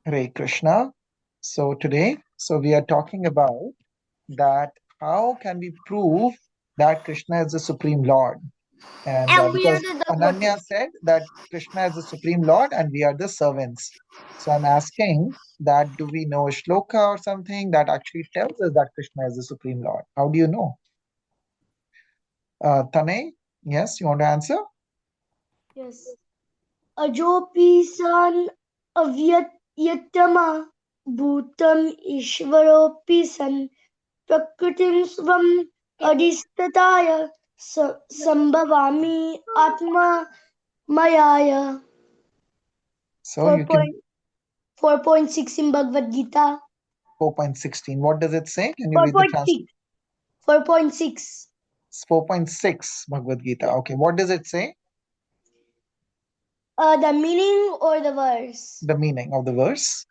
Hare Krishna. So today, we are talking about that how can we prove that Krishna is the Supreme Lord? And And we are because the Ananya devotees. said that Krishna is the Supreme Lord and we are the servants. So I'm asking that do we know a shloka or something that actually tells us that Krishna is the Supreme Lord? How do you know? Tanay, yes, you want to answer? Yes. Ajopi san avyatama bhutam ishvaropi san prakritim svam adhistataya sambhavami atma mayaya. So you can 4.6 in Bhagavad Gita. 4.16. What does it say? Can you read the translation? 4.6. 4.6. 4.6 Bhagavad Gita. Okay, what does it say? The meaning or the verse? The meaning of the verse.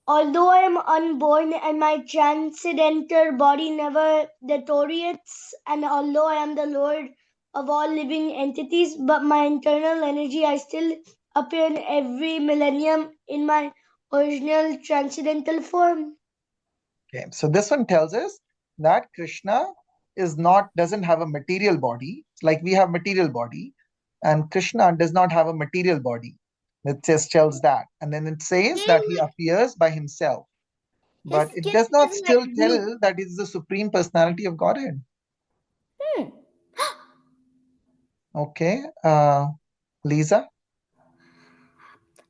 Although I am unborn and my transcendental body never deteriorates, and although I am the Lord of all living entities, but my internal energy, I still appear in every millennium in my original transcendental form. Okay, so this one tells us that Krishna is not doesn't have a material body. It's like we have material body, and Krishna does not have a material body. It just tells that, and then it says that he appears by himself, His but it skin does not is like still blue. tell that he's the supreme personality of Godhead. Hmm. Okay, Lisa,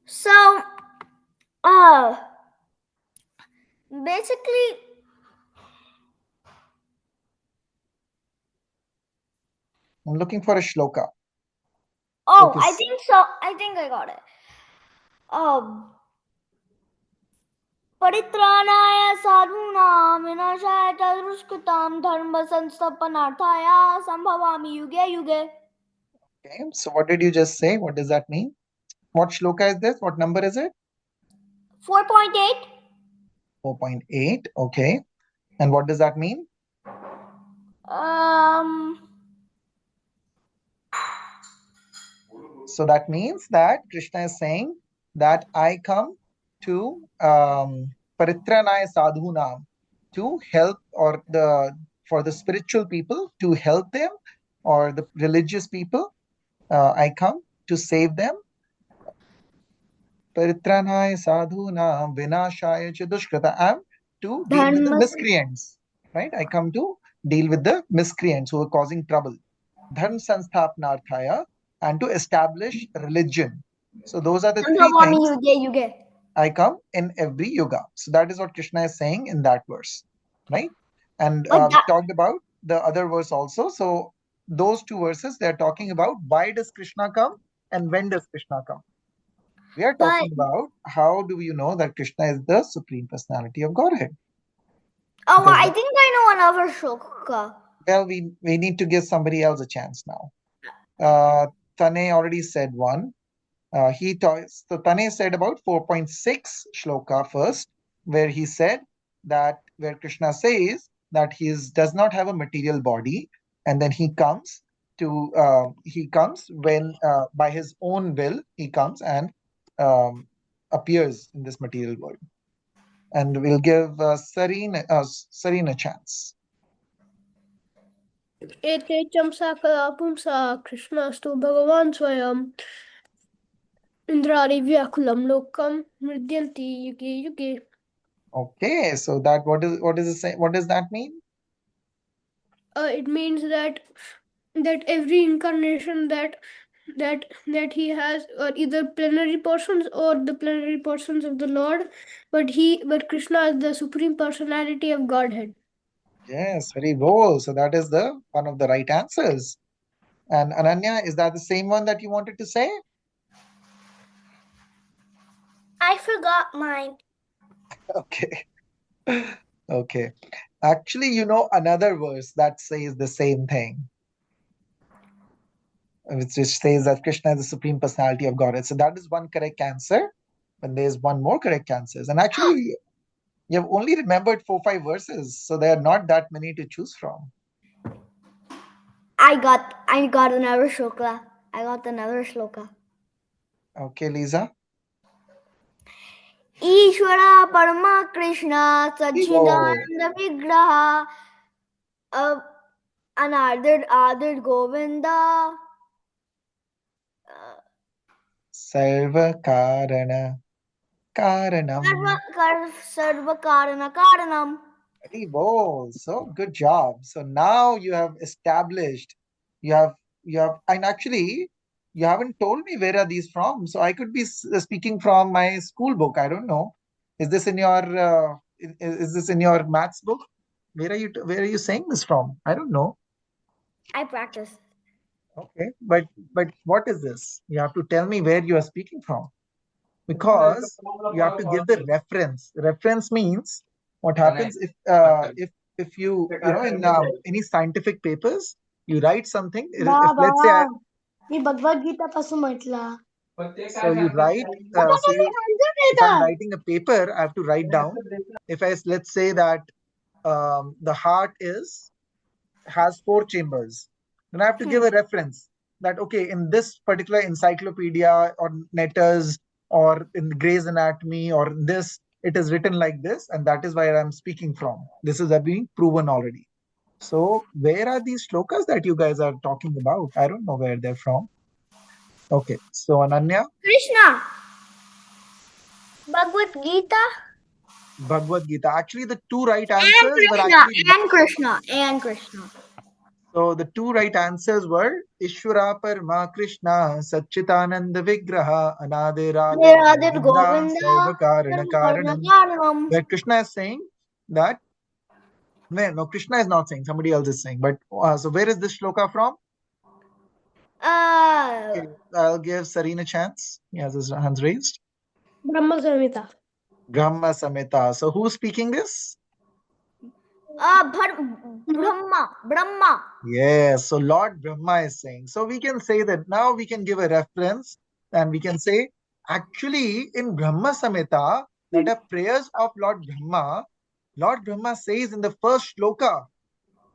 So, uh, basically, I'm looking for a shloka. oh, Okay, I think so. I think I got it. Um, परित्राणाय साधूनां विनाशाय च दुष्कृतां धर्म संस्थापनार्थाय संभवामि युगे युगे. okay. So what did you just say? What does that mean? What shloka is this? What number is it? 4.8. 4.8. Okay. And what does that mean? Um. So that means that Krishna is saying that I come to paritranaya sadhunam, to help or the for the spiritual people, to help them, or the religious people. I come to save them. Paritranaya sadhunam vinashaya cha dushkrata. I'm to deal with the धर्म से miscreants. Right? I come to deal with the miscreants who are causing trouble. Dharma sansthapanarthaya, and to establish religion. So those are the three संभवामि things. युगे युगे. I come in every yuga. So that is what Krishna is saying in that verse, right? And But we that, talked about the other verse also. So those two verses, they're talking about why does Krishna come and when does Krishna come. We are but talking about how do you know that Krishna is the supreme personality of Godhead? oh, Because I think I know another shloka. well, we need to give somebody else a chance now. Tane already said one. So Tane said about 4.6 shloka first, where he said that where Krishna says that does not have a material body, and then he comes when by his own will he comes and um, appears in this material world. And we'll give Sareen a chance. एते चंसा कला पुंसा कृष्णस्तु भगवान् स्वयं इन्द्राणि व्याकुलं लोकं मृद्यन्ति युगे युगे. Okay, so that what is it say? What does that mean? It means that every incarnation that he has are either plenary persons or the plenary persons of the Lord, but Krishna is the supreme personality of Godhead. Yes, very well. So that is the one of the right answers. And Ananya, is that the same one that you wanted to say? I forgot mine. Okay. Okay. Actually, you know another verse that says the same thing, which says that Krishna is the supreme personality of Godhead. So that is one correct answer. But there's one more correct answers. And actually, you have only remembered 4, 5 verses, so there are not that many to choose from. I got another shloka. I got another shloka. Okay, Lisa. Ishvara Parama Krishna Evo. Sachidananda Vigraha Anarded Govinda Sarva Karana Karanam. Sarva Karana Karanam. Evo. So good job. So now you have established, and actually, you haven't told me where are these from. So I could be speaking from my school book. I don't know. Is this in your is this in your maths book? Where are you saying this from? I don't know. I practice. Okay, but what is this? You have to tell me where you are speaking from, because you have to give the reference. Reference means what happens if you know in any scientific papers you write something. If let's say मी भगवद्गीता पासून म्हटला so you write so you if I'm writing a paper, I have to write down. If let's say that the heart has 4 chambers, then I have to give a reference that okay, in this particular encyclopedia or Netters or in Gray's Anatomy or this, it is written like this, and that is where I'm speaking from. This is being proven already. So where are these shlokas that you guys are talking about? I don't know where they're from. Okay, so Ananya, Krishna Bhagavad Gita Bhagavad Gita. Actually, the two right answers were actually and Krishna. so the two right answers were Ishvara Parma Krishna Satchitananda Vigraha Anadiradir Govinda Sarva Karana Karanam. Where Krishna is saying that no, Krishna is not saying, somebody else is saying. But so where is this shloka from? Okay, I'll give Sareen a chance. He has his hands raised. Brahma Samhita. Brahma Samhita. So who's speaking this? Brahma. Yes, so Lord Brahma is saying. So we can say that now we can give a reference and we can say, actually, in Brahma Samhita, that are prayers of Lord Brahma says in the first shloka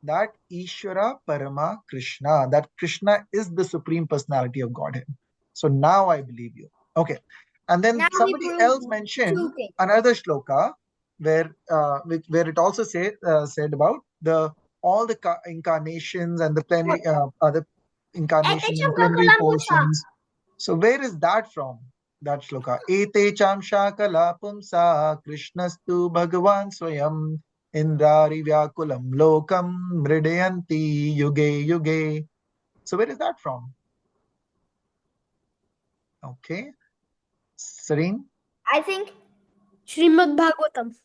that Ishvara Parama Krishna, that Krishna is the Supreme Personality of Godhead. So now I believe you. Okay. And then somebody else mentioned another shloka where it also said about all the incarnations and the plenary other incarnations and plenary portions. So where is that from? That shloka. Ete chamsha kala pumsa Krishnastu Bhagavan Swayam Indrari Vyakulam Lokam Mridayanti Yuge Yuge. So where is that from? Okay. Sareen? I think Srimad Bhagavatam.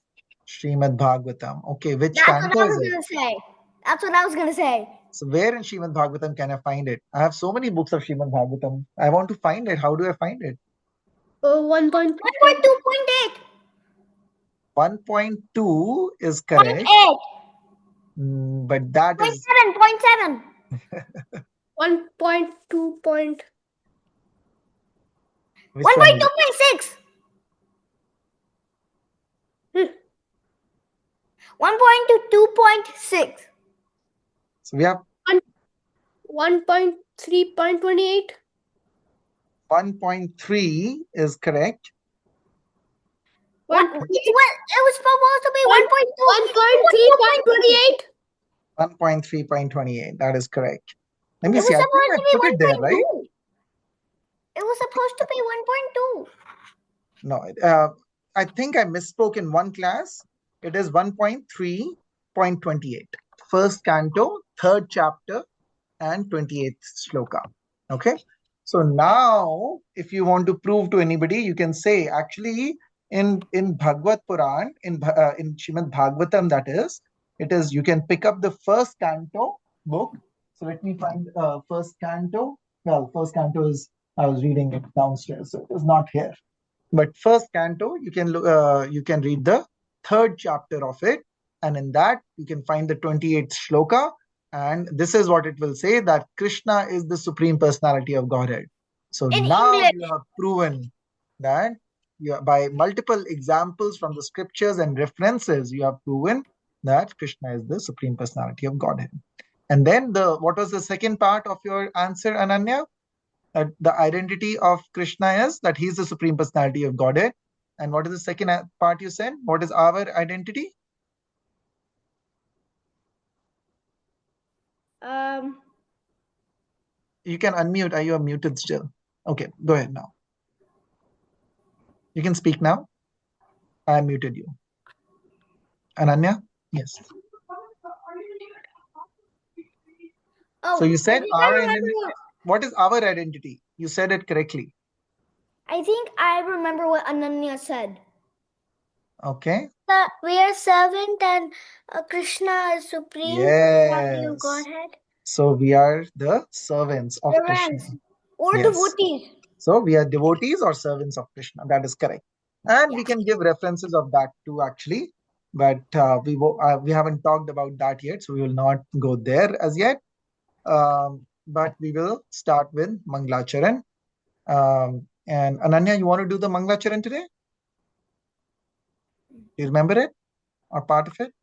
Srimad Bhagavatam. Okay, which canto is it? That's what I was gonna say. So where in Srimad Bhagavatam can I find it? I have so many books of Srimad Bhagavatam. I want to find it. How do I find it? 1.2. 1.2.8. 1.2 is correct. 0.8. But that is 0.7. 1.2. which one is it? 1.2.6. Hmm. 1.2.6. So we have 1.3.28. 1.3 is correct. It was supposed to be 1.2. 1.3.28. That is correct. Let me see. I think I put it there, right? It was supposed to be 1.2. No, I think I misspoke in one class. It is 1.3.28. First canto, third chapter, and 28th shloka. Okay. So now, if you want to prove to anybody, you can say actually in Bhagavad Puran, in Srimad Bhagavatam, that is, you can pick up the first canto book. So let me find first canto. Well, first canto is, I was reading it downstairs, so it is not here. But first canto, you can read the third chapter of it, and in that you can find the 28th shloka, and this is what it will say, that Krishna is the Supreme Personality of Godhead. So now you have proven that by multiple examples from the scriptures and references, you have proven that Krishna is the Supreme Personality of Godhead. And then what was the second part of your answer, Ananya? The identity of Krishna is that he is the Supreme Personality of Godhead. And what is the second part you said? What is our identity? You can unmute. Are you muted still? Okay, go ahead now. You can speak now. I muted you. Ananya? Yes. Oh, So you said I our remember. identity. What is our identity? You said it correctly. I think I remember what Ananya said. Okay. That we are servant and Krishna is supreme. Yes. Godhead. So we are the servants of Krishna. Or Yes. devotees. So we are devotees or servants of Krishna. That is correct. And we can give references of that too, actually. But we haven't talked about that yet, so we will not go there as yet. But we will start with Manglacharan. And Ananya, you want to do the Manglacharan today? Do you remember it or part of it?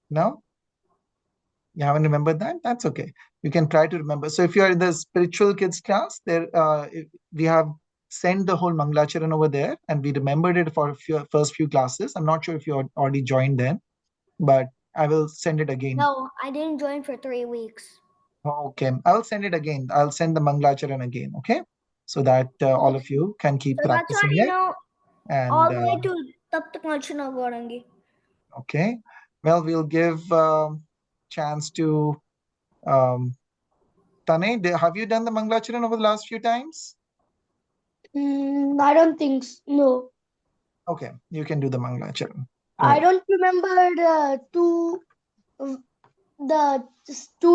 No? You haven't remembered that? That's okay. You can try to remember. So if you are in the spiritual kids class, we have sent the whole Manglacharan over there, and we remembered it for first few classes. I'm not sure if you already joined then, but I will send it again. No, I didn't join for 3 weeks. Okay, I'll send it again. I'll send the Manglacharan again, okay? So that all of you can keep So that's practicing why, it. And all the way to Tab Tak Nachna Garangi. okay, well, we'll give chance to Tane. Have you done the Manglacharan over the last few times? I don't think so. No. Okay, you can do the Manglacharan. I don't remember the two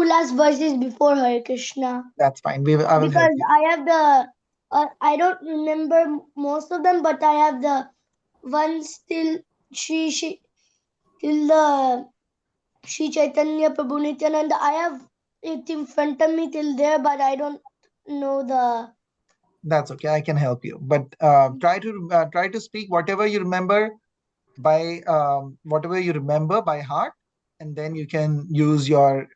last verses before Hare Krishna. That's fine. I will help Because you. I have the I don't remember most of them, but I have the ones till she till the Shri Chaitanya Prabhu Nityananda. I have it in front of me till there, but I don't know the. That's okay. I can help you. But try to speak whatever you remember by heart, and then you can use your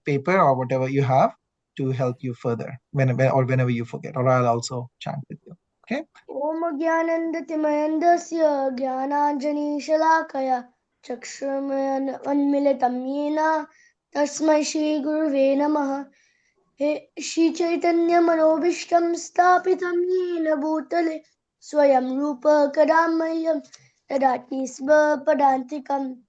paper or whatever you have to help you further whenever you forget. Or I'll also chant with you. Okay. Om Gyanandatimayandasya Gyananjani Shalakaya Chakshurmanmilitam Yena Tasmai Shri Guruve Namaha. He Shri Chaitanya Manobishtam Stapitam Yena Bhutale Swayam Rupa Kadamayam Tadati Sva Padantikam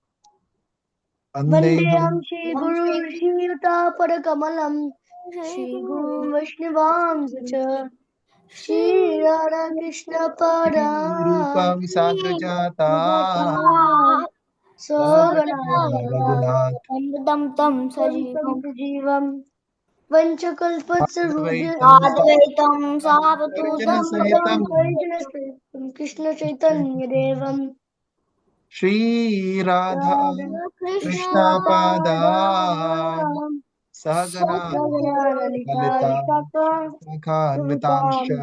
Vandeham Shri Guru Shri Yuta Padakamalam Shri Guru Vaishnavam Cha Shri Radha Krishna Pada Rupam Sagrajata Saganaya Raghunath Amritam Tam Sajivam Vanchakalpatarubhya Advaitam Advaitam Savatutam Sahitam Krishna Chaitanya Devam Shri Radha Radha Krishna Krishna Pada Pada Sahagana Saganana Lalita Lita Nvitansha.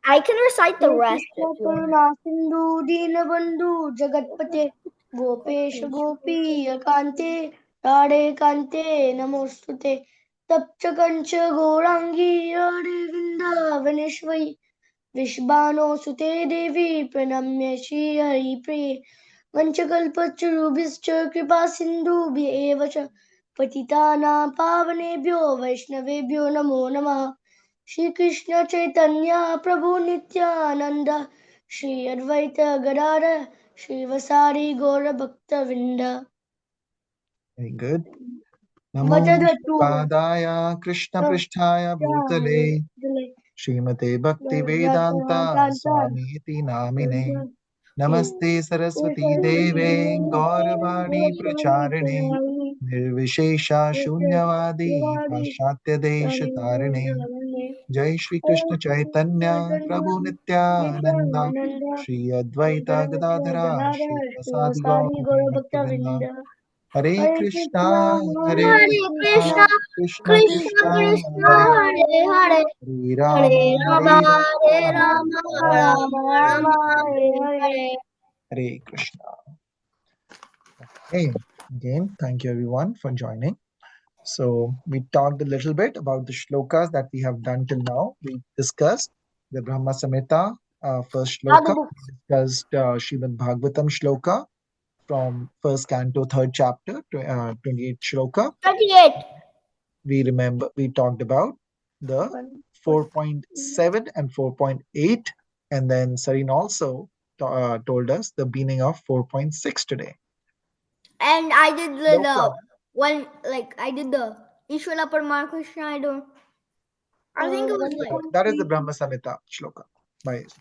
I can recite the rest if you want. Sindhu Dinabandhu Jagatpate Gopesh Gopi Kante Radhe Kante Namostute Tapchakancha Gorangi Radhe Vindavaneshwai Vishbano Sute Devi Pranamya Shri Hari Pre Vanchakalpacharubhischa Kripa Sindhu Bhyevacha Patitana Pavanebhyo Vaishnavebhyo Namo Namah Shri Krishna Chaitanya Prabhu Nityananda Shri Advaita Gadara Shri Vasari Gaura Bhakta Vinda. Very good. What Namo are the two? Padaya Krishna Pristhaya Bhutale Srimate Bhakti Vedanta Swami Iti Namine Namaste Saraswati Deve Gauravani Pracharine Nirvishesha Shunyavadi Pashatya Deshatarine Jai Shri Krishna Chaitanya Prabhu Nityananda Shri Advaita Gadadhara Shri Vasadi Gaur Bhaktavinda Hare Krishna Hare Krishna Krishna Krishna Krishna Krishna Hare Hare Hare Hare Hare Rama Rama Hare Hare Rama Rama Rama Rama Rama Hare Hare. Hare Krishna. Okay, again, thank you everyone for joining. So we talked a little bit about the shlokas that we have done till now. We discussed the Brahma Samhita first shloka. We discussed Srimad Bhagavatam shloka from first canto, third chapter, 28 shloka. 28. We talked about the 4.7 and 4.8, and then Sarin also told us the meaning of 4.6 today. And I did the Shloka. one, like I did the Ishwara Paramar Krishna. I think it was like That is the Brahma Samhita shloka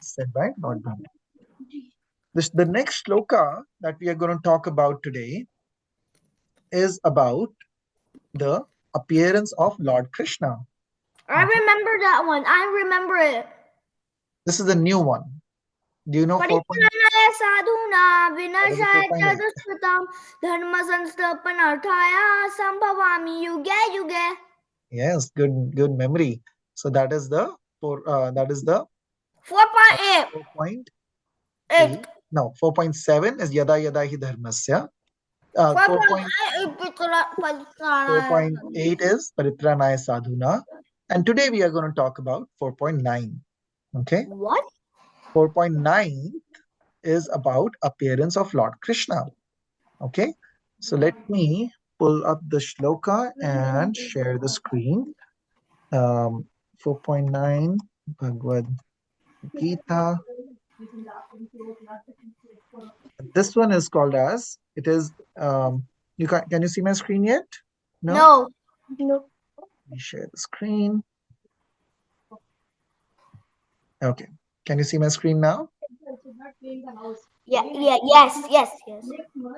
said by Lord Brahma. The next shloka that we are going to talk about today is about the appearance of Lord Krishna. I remember that one. I remember it. This is the new one. Do you know 4.8? Paritranaya sadhuna That is the vinashaya 4.8. chadushrutam dharma sansthapanarthaya sambhavami yuge yuge. Yes, good memory. So that is the 4.8. 4.8. No, 4.7 is yada yada hi dharmasya. 4.8 is paritranaya sadhuna. And today we are going to talk about 4.9. Okay. What? 4.9 is about appearance of Lord Krishna. Okay. So let me pull up the shloka and share the screen. 4.9 Bhagavad Gita. This one is called as, it is, can you see my screen yet? No. Let me share the screen. Okay. Can you see my screen now? Yes.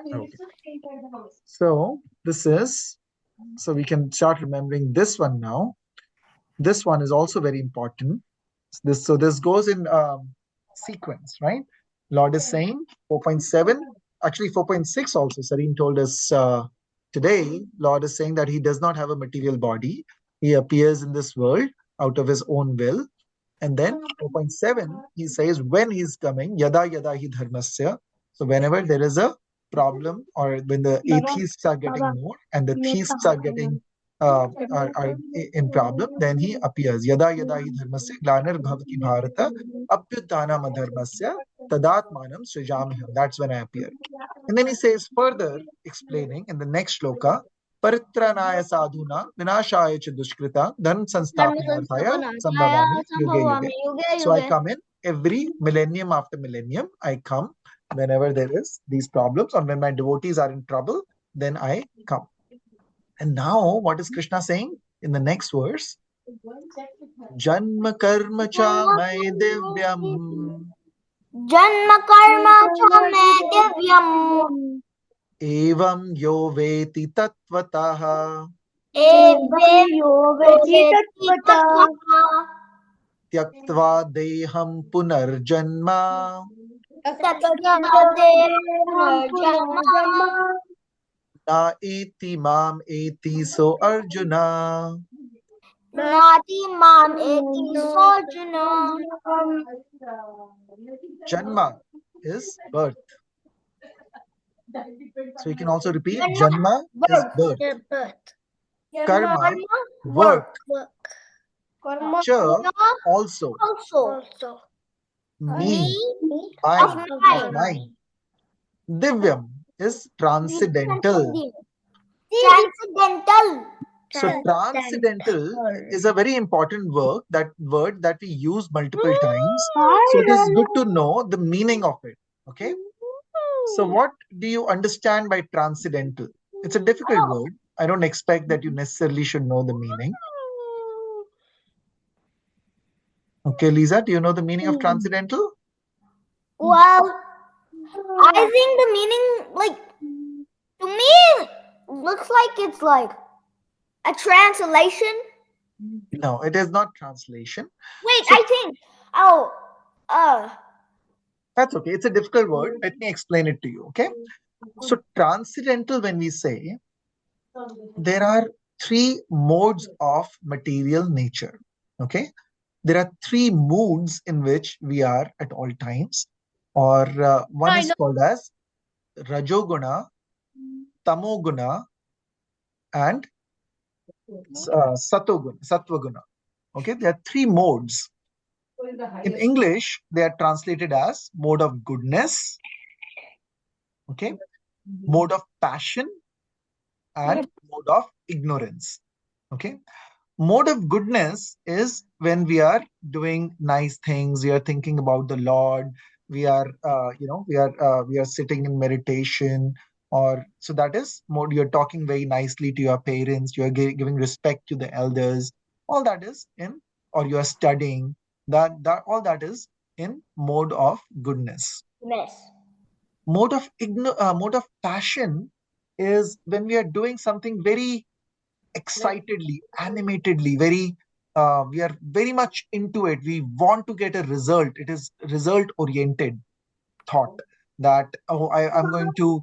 Okay. So this is, so we can start remembering this one now. This one is also very important. So this goes in sequence, right? Lord is saying 4.7, actually 4.6 also. Sareen told us today, Lord is saying that he does not have a material body. He appears in this world out of his own will. And then 4.7, he says when he's coming, yada yada hi dharmasya. So whenever there is a problem, or when the atheists are getting more and the theists are getting are in problem, then he appears. Yada yada hi dharmasya glanar bhavati bharata abhyutanam adharmasya tadatmanam srijamiham. That's when I appear. And then he says further, explaining in the next shloka, paritranaya sadhuna vinashaya ch dushkrita dhan sansthapanarthaya sambhavami yuge yuge. So I come in every millennium after millennium. I come whenever there is these problems, or when my devotees are in trouble, then I come. And now what is Krishna saying in the next verse? Janma karma cha may divyam Janma karma cha me divyam. evam yo veti tattvataha Evam yo veti tattvataha. tyaktva deham punarjanma Tattvata deham punarjanma. na eti mam eti so Arjuna. Nati mam eti sojana. Janma is birth. So you can also repeat Janma is birth. Karma, work. Cha, also. Me, mind, of mind. Divyam is transcendental. Transcendental. So transcendental is a very important word that we use multiple times. So it is good to know the meaning of it. Okay. So what do you understand by transcendental? It's a difficult word. I don't expect that you necessarily should know the meaning. Okay, Lisa, do you know the meaning of transcendental? Well, I think the meaning, like, to me, looks like it's like a translation. No, it is not translation. Wait, So- I think. That's okay. It's a difficult word. Let me explain it to you. Okay. So transcendental, when we say, there are three modes of material nature. Okay. There are three moods in which we are at all times, or one is called as Rajoguna, Tamoguna, and Sattva guna. Okay, there are three modes. In English, they are translated as mode of goodness, okay, mode of passion, and mode of ignorance. Okay, mode of goodness is when we are doing nice things, we are thinking about the Lord, we are we are sitting in meditation, or so that is mode. You're talking very nicely to your parents, you're giving respect to the elders, all that is in, or you are studying, that all that is in mode of goodness. Yes. Mode of passion is when we are doing something very excitedly, animatedly, very we are very much into it. We want to get a result. It is result oriented thought that, oh, I'm going to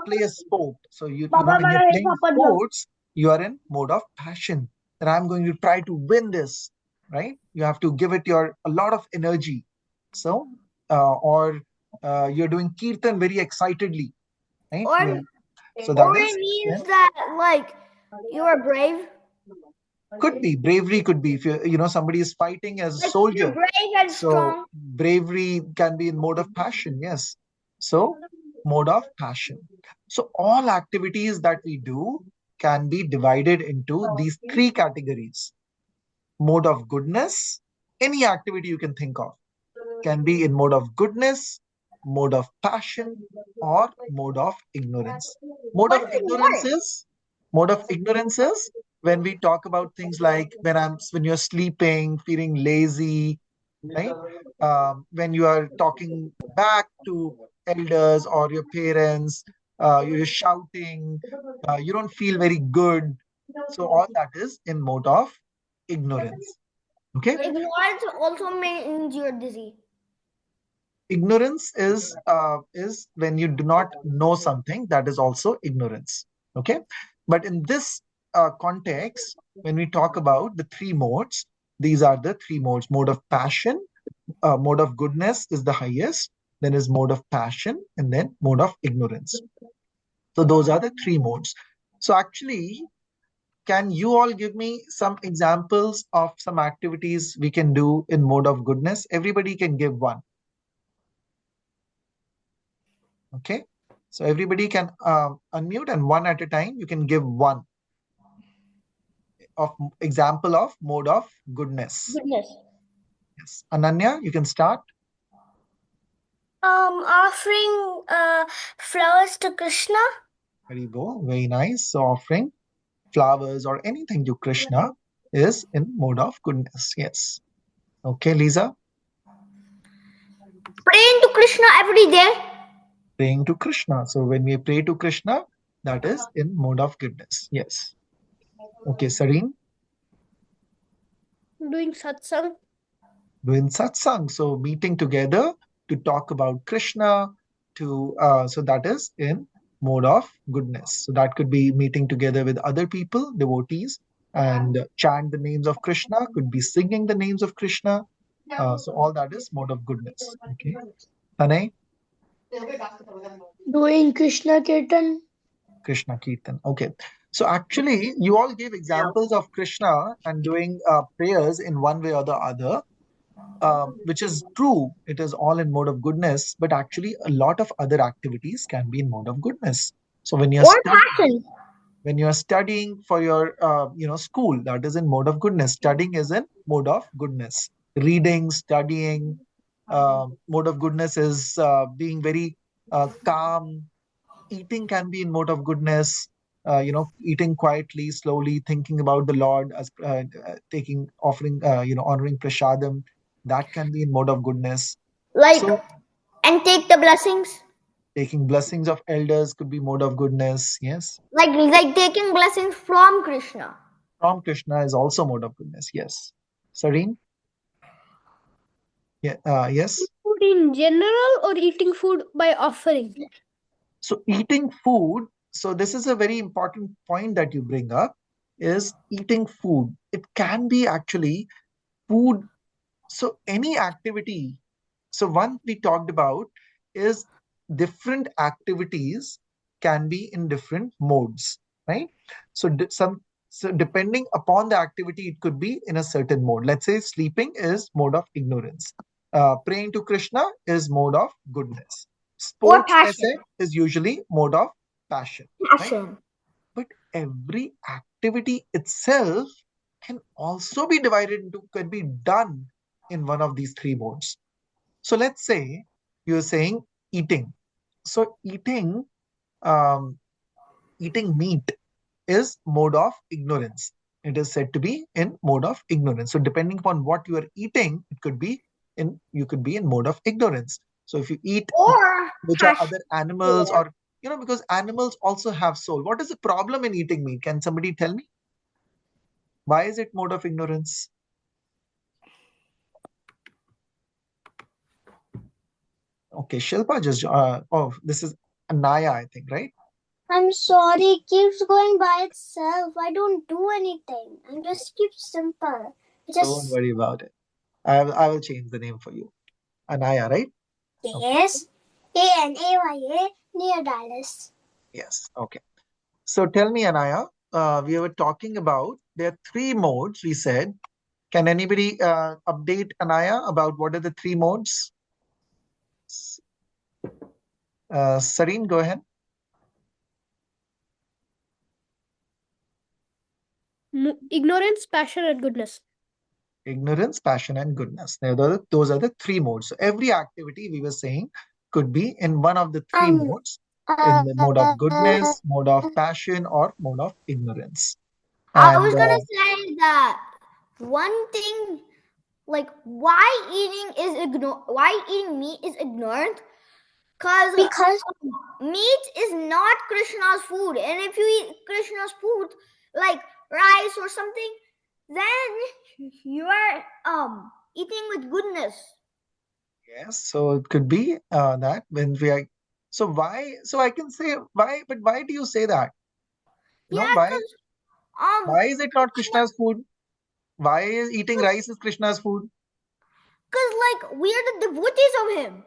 play a sport. So Papa when you're bana hai playing papa jo. sports, you are in mode of passion. That I'm going to try to win this, right? You have to give it your a lot of energy. So or you're doing kirtan very excitedly, right? Or So that or it is, yeah, means that like you are brave. could be bravery, could be if somebody is fighting as a Like you're soldier. brave and So strong. bravery can be in mode of passion, yes. So mode of passion. So all activities that we do can be divided into these three categories. Mode of goodness, any activity you can think of can be in mode of goodness, mode of passion, or mode of ignorance. Mode of What's ignorance ignorance? is mode of ignorance is when we talk about things like when you're sleeping, feeling lazy, right? When you are talking back to elders or your parents, you're shouting, you don't feel very good. So all that is in mode of ignorance. Okay. Ignorance also means you're dizzy. Ignorance is when you do not know something. That is also ignorance. Okay, but in this context, when we talk about the three modes, these are the three modes. Mode of passion, mode of goodness is the highest, then is mode of passion, and then mode of ignorance. So those are the three modes. So actually, can you all give me some examples of some activities we can do in mode of goodness? Everybody can give one. Okay, so everybody can unmute, and one at a time you can give one of example of mode of goodness. Goodness. Yes, Ananya, you can start. Offering flowers to Krishna. Very go, very nice. So offering flowers or anything to Krishna is in mode of goodness. Yes. Okay, Lisa, Praying to Krishna every day. praying to Krishna. So when we pray to Krishna, that is in mode of goodness. Yes. Okay, Sareen, Doing satsang. doing satsang. So meeting together to talk about Krishna, to so that is in mode of goodness. So that could be meeting together with other people, devotees, and chant the names of Krishna, could be singing the names of Krishna. So all that is mode of goodness. Okay. Tanay, Doing Krishna Kirtan. Krishna Kirtan. Okay. So actually, you all gave examples of Krishna and doing prayers in one way or the other, which is true. It is all in mode of goodness, but actually, a lot of other activities can be in mode of goodness. So Or passion. when you are studying for your school, that is in mode of goodness. Studying is in mode of goodness. Reading, studying, mode of goodness is being very calm. Eating can be in mode of goodness. Eating quietly, slowly, thinking about the Lord, as taking offering, honoring prasadam, that can be in mode of goodness. Like So and take the blessings. taking blessings of elders could be mode of goodness. Yes. Like taking blessings from Krishna. From Krishna is also mode of goodness. Yes. Sareen? Yeah. Yes. Food in general or eating food by offering? So eating food. So this is a very important point that you bring up. Is eating food. It can be actually food. So any activity. So one we talked about is different activities can be in different modes, right? So So depending upon the activity, it could be in a certain mode. Let's say sleeping is mode of ignorance. Praying to Krishna is mode of goodness. Or Sports passion. essay is usually mode of passion, right? Passion. But every activity itself can also be divided into, can be done in one of these three modes. So let's say you're saying eating. So um, eating meat is mode of ignorance. It is said to be in mode of ignorance. So depending upon what you are eating, it could be you could be in mode of ignorance. So if you eat Or which are passion. other animals, or because animals also have soul. What is the problem in eating meat? Can somebody tell me? Why is it mode of ignorance? Okay, Shilpa just oh, this is Anaya, I think, right? I'm sorry, it keeps going by itself. I don't do anything. I just keep simple. Don't worry about it. I will change the name for you. Anaya, right? Yes. ANAYA near Dallas. Yes. Okay. So tell me, Anaya, we were talking about there are three modes, we said. Can anybody update Anaya about what are the three modes? Sareen, go ahead. Ignorance, passion, and goodness. Ignorance, passion, and goodness. Now, those are the three modes. So every activity we were saying could be in one of the three modes, in the mode of goodness, mode of passion, or mode of ignorance. I was And gonna say that one thing, like why eating meat is ignorant, Because meat is not Krishna's food, and if you eat Krishna's food like rice or something, then you are eating with goodness. yes, so it could be that when we are. So why? So I can say why, but why do you say that? Yeah, Why? because Why is it not Krishna's food? Why is eating rice is Krishna's food? like we are the devotees of him.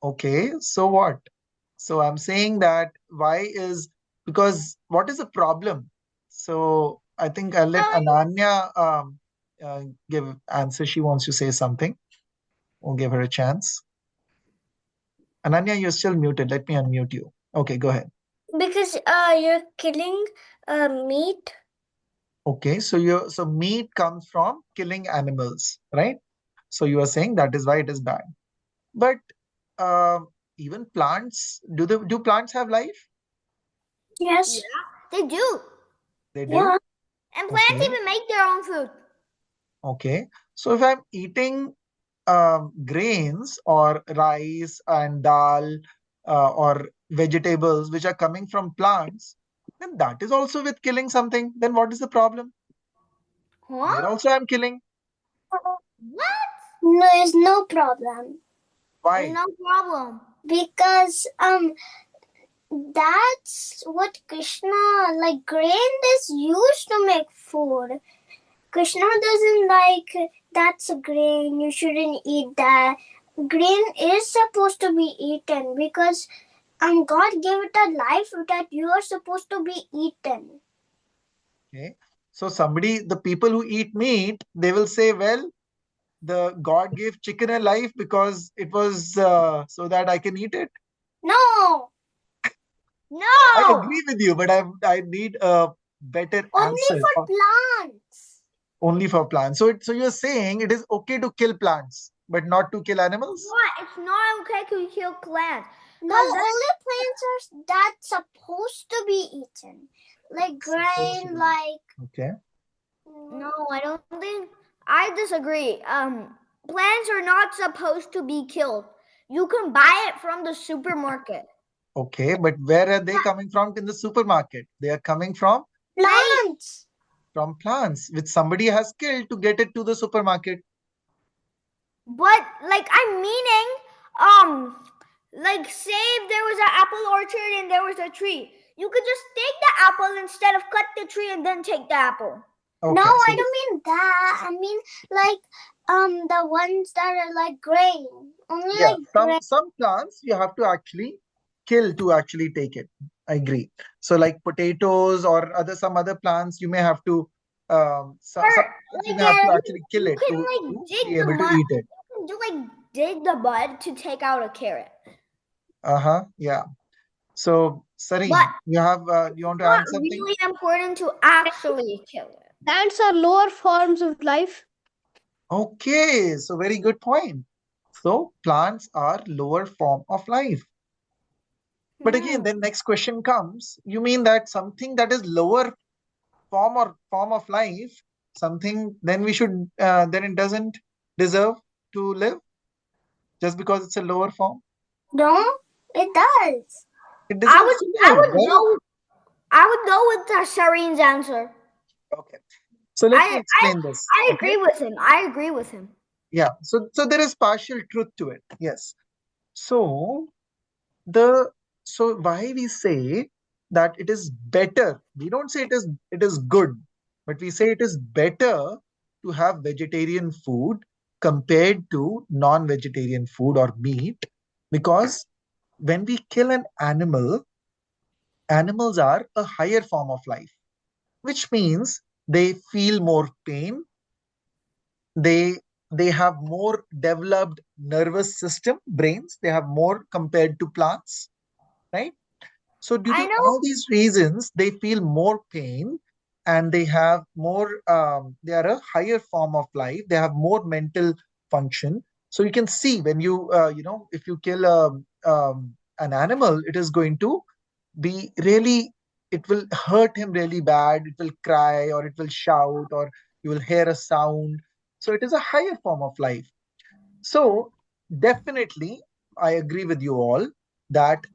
Okay, so what? So I'm saying that why is because what is the problem? So I think I'll let Ananya give answer. She wants to say something. We'll give her a chance. Ananya, you're still muted. Let me unmute you. Okay, go ahead. because you're killing meat. Okay, so meat comes from killing animals, right? So you are saying that is why it is bad. But uh, even plants, do plants have life? Yes. Yeah, they do. They do. Yeah. And plants Okay. even make their own food. Okay. So if I'm eating grains or rice and dal or vegetables which are coming from plants, then that is also with killing something. Then what is the problem? Huh? There also I'm killing. What? No, there's no problem. Why? No problem. Because that's what Krishna, like, grain is used to make food. Krishna doesn't like that's a grain, you shouldn't eat that. Grain is supposed to be eaten because God gave it a life that you are supposed to be eaten. Okay. So the people who eat meat, they will say, well, the God gave chicken a life because it was so that I can eat it. No, I No. agree with you, but I need a better only answer. for plants. Only for plants. So you're saying it is okay to kill plants, but not to kill animals? What? It's not okay to kill plants. No, only plants are that's supposed to be eaten. Like grain, like Okay. No, I don't think. I disagree. Plants are not supposed to be killed. You can buy it from the supermarket. Okay, but where are they coming from in the supermarket? They are coming from plants. plants, which somebody has killed to get it to the supermarket. But like I'm meaning, like say if there was an apple orchard and there was a tree, you could just take the apple instead of cut the tree and then take the apple. Okay, No, so I don't mean that. I mean like the ones that are like grain. Only yeah, like grain. some plants you have to actually kill to actually take it. I agree. So like potatoes or some other plants, you may have to Or some plants you like may have to you, actually kill you it can to like dig be the able to mud. eat it. You can do like dig the bud to take out a carrot. Uh-huh. Yeah. So But Sareen, you want it's to add not something? really important to actually kill it. Plants are lower forms of life. Okay, so very good point. So plants are lower form of life. But again, Hmm. then next question comes, you mean that something that is lower form of life, something then we should then it doesn't deserve to live just because it's a lower form? No, it does. It I deserves would to I live, would right? go I would go with Shireen's answer. Okay. So let me I I explain this. I Okay. agree with him. I agree with him. Yeah. So there is partial truth to it. Yes. So the so why we say that it is better, we don't say it is good, but we say it is better to have vegetarian food compared to non-vegetarian food or meat, because when we kill an animal, animals are a higher form of life, which means they feel more pain, they they have more developed nervous system, brains, they have more compared to plants, right? So due I to know. all these reasons, they feel more pain, and they have more, they are a higher form of life. They have more mental function. So you can see when if you kill an animal, it is going to be really, it will hurt him really bad. It will cry or it will shout or you will hear a sound. So it is a higher form of life. So definitely, I agree with you all that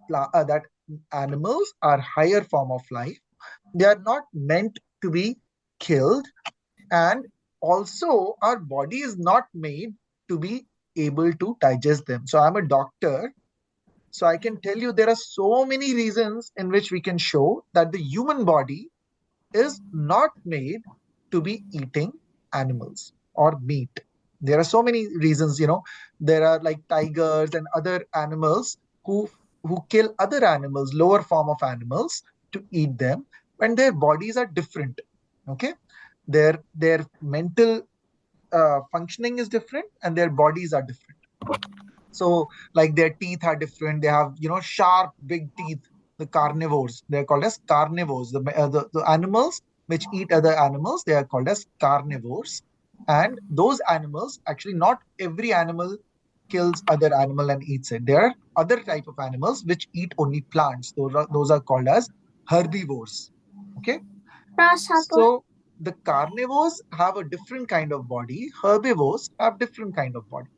that animals are higher form of life. They are not meant to be killed, and also our body is not made to be able to digest them. So I'm a doctor, so I can tell you there are so many reasons in which we can show that the human body is not made to be eating animals or meat. There are so many reasons, there are like tigers and other animals who kill other animals, lower form of animals, to eat them, and their bodies are different. Okay, their mental functioning is different and their bodies are different. So, like their teeth are different. They have, sharp, big teeth. The carnivores, they're called as carnivores. The animals which eat other animals, they are called as carnivores. And those animals, actually, not every animal kills other animal and eats it. There are other type of animals which eat only plants. Those are called as herbivores. Okay. Grasshopper. So the carnivores have a different kind of body. Herbivores have different kind of body.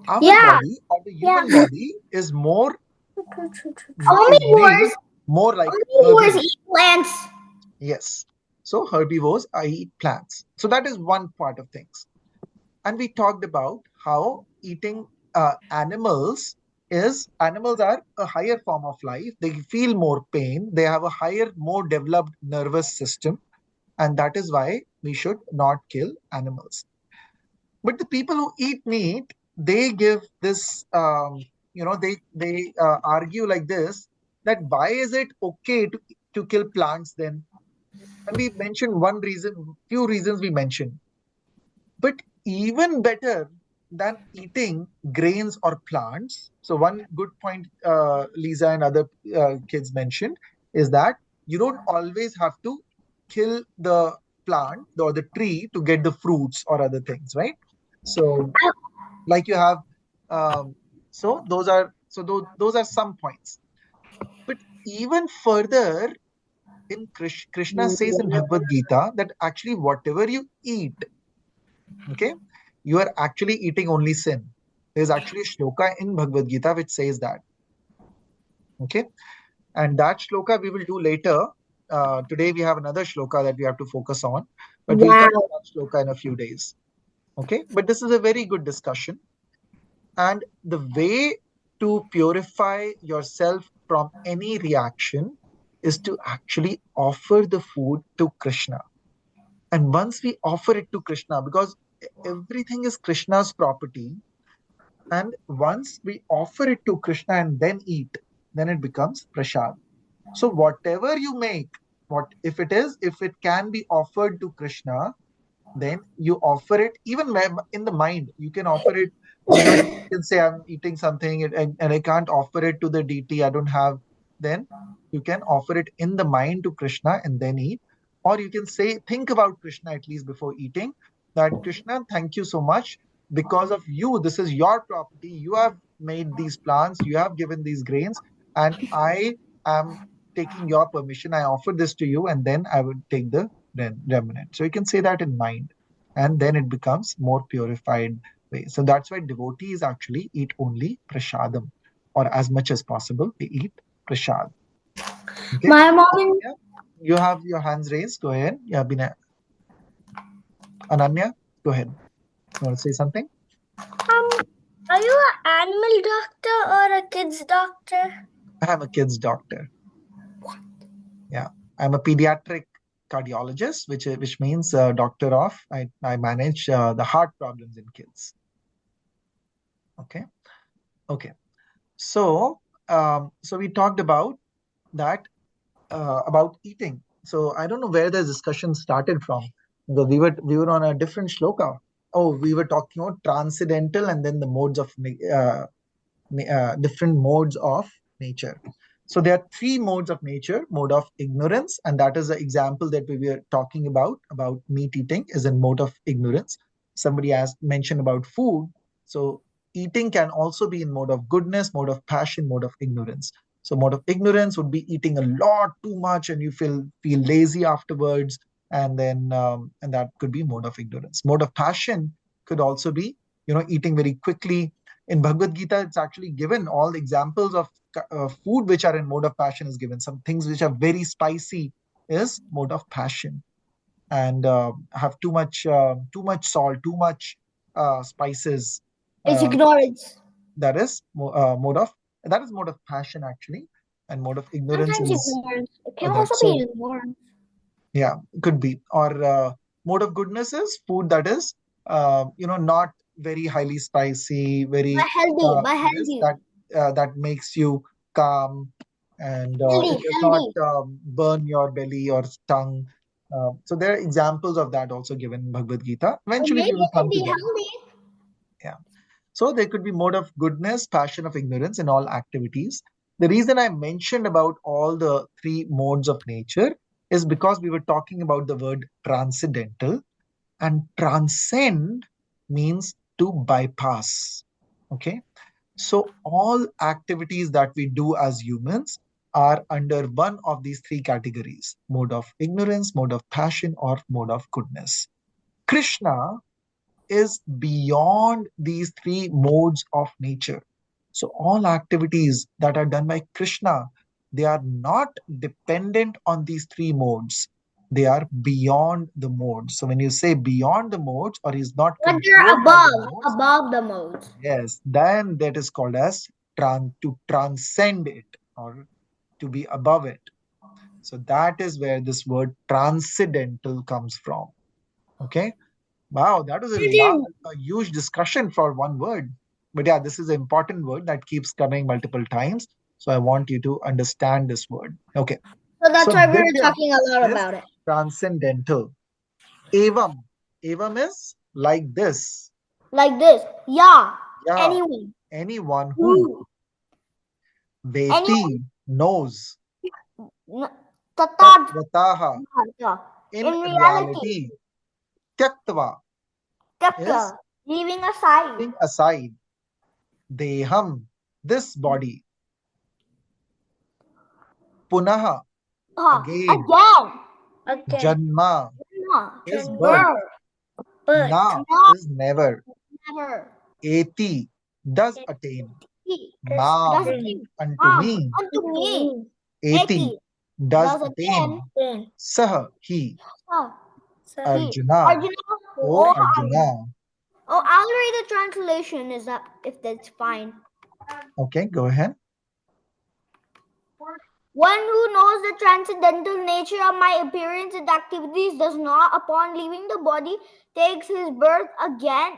Our Yeah, body, or the yeah. human body, is more is made Omnivores. more like Omnivores herbivore. eat plants. Yes. So herbivores eat plants. So that is one part of things. And we talked about how eating animals are a higher form of life. They feel more pain. They have a higher, more developed nervous system, and that is why we should not kill animals. But the people who eat meat, they give this, they argue like this, that why is it okay to kill plants then? And we mentioned one reason, few reasons we mentioned. But even better than eating grains or plants. So one good point Lisa and other kids mentioned is that you don't always have to kill the plant or the tree to get the fruits or other things, right? So like you have so those are some points. But even further, in Krishna says in Bhagavad Gita that actually whatever you eat, okay, you are actually eating only sin. There's actually a shloka in Bhagavad Gita which says that. Okay, and that shloka we will do later. Today we have another shloka that we have to focus on, but we'll Wow. come to that shloka in a few days. Okay, but this is a very good discussion. And the way to purify yourself from any reaction is to actually offer the food to Krishna. And once we offer it to Krishna, because everything is Krishna's property, and once we offer it to Krishna and then eat, then it becomes prasad. So whatever you make, if it can be offered to Krishna, then you offer it even in the mind. You can offer it, you can say, I'm eating something and I can't offer it to the deity, I don't have, then you can offer it in the mind to Krishna and then eat. Or you can say, think about Krishna at least before eating, that Krishna, thank you so much, because of you, this is your property, you have made these plants, you have given these grains, and I am taking your permission, I offer this to you, and then I would take the remnant. So you can say that in mind, and then it becomes more purified way. So that's why devotees actually eat only prashadam, or as much as possible they eat prasad. Okay. My mom and Ananya, you have your hands raised. Go ahead. Yeah, Ananya, go ahead. You want to say something? are you an animal doctor or a kids doctor? I'm a kids doctor. Yeah, I'm a pediatric cardiologist, which means doctor of. I manage the heart problems in kids. Okay. Okay. So so we talked that about eating. So I don't know where the discussion started from, because we were on a different shloka. Oh, we were talking about transcendental and then the modes of different modes of nature. So there are three modes of nature. Mode of ignorance, and that is the example that we were talking about meat eating is a mode of ignorance. Somebody asked mentioned about food. So eating can also be in mode of goodness, mode of passion, mode of ignorance. So mode of ignorance would be eating a lot too much and you feel lazy afterwards, and then and that could be mode of ignorance. Mode of passion could also be eating very quickly. In Bhagavad Gita, it's actually given all the examples of food which are in mode of passion is given. Some things which are very spicy is mode of passion, and have too much salt, too much spices. It's Uh, ignorance. that is mode of passion actually, and mode of ignorance Sometimes is ignorance. It can other. also So be ignorance. yeah, could be. Or mode of goodness is food that is not very highly spicy, By very healthy. By this healthy. that makes you calm, and it Healthy. does not Healthy. burn your belly or tongue. So there are examples of that also given in Bhagavad Gita. Or Eventually maybe we will it come could to be them. healthy. Yeah. So there could be mode of goodness, passion of ignorance in all activities. The reason I mentioned about all the three modes of nature is because we were talking about the word transcendental, and transcend means to bypass. Okay. So all activities that we do as humans are under one of these three categories: mode of ignorance, mode of passion, or mode of goodness. Krishna is beyond these three modes of nature. So all activities that are done by Krishna, they are not dependent on these three modes. They are beyond the modes. So when you say beyond the modes, or is not But they're controlled by the modes, above the modes. yes, then that is called as to transcend it, or to be above it. So that is where this word transcendental comes from. Okay. Wow, that was a huge discussion for one word. But yeah, this is an important word that keeps coming multiple times. So I want you to understand this word. Okay. So that's So why we were Divya talking a lot is about it. transcendental. Evam. Evam is like this. Like this. Yeah. Yeah. Anyone. Anyone who. Who. Anyone. Veti knows. Tatad. Tatvataha. Yeah. In In reality. reality. Tyaktva is Tapya. Leaving aside. putting aside. Deham. This body. Punaha. Again. Again. Janma No. is birth. Birth. But Na no. is never. Never. Eti does attain. Does Mam it unto me. unto me. Eti Eti. does Does attain. attain. Sah he. He. Arjuna. Arjuna. O Oh, Arjuna. oh, I'll read the translation. Is that if that's fine? Okay, go ahead. One who knows the transcendental nature of my appearance and activities does not, upon leaving the body, takes his birth again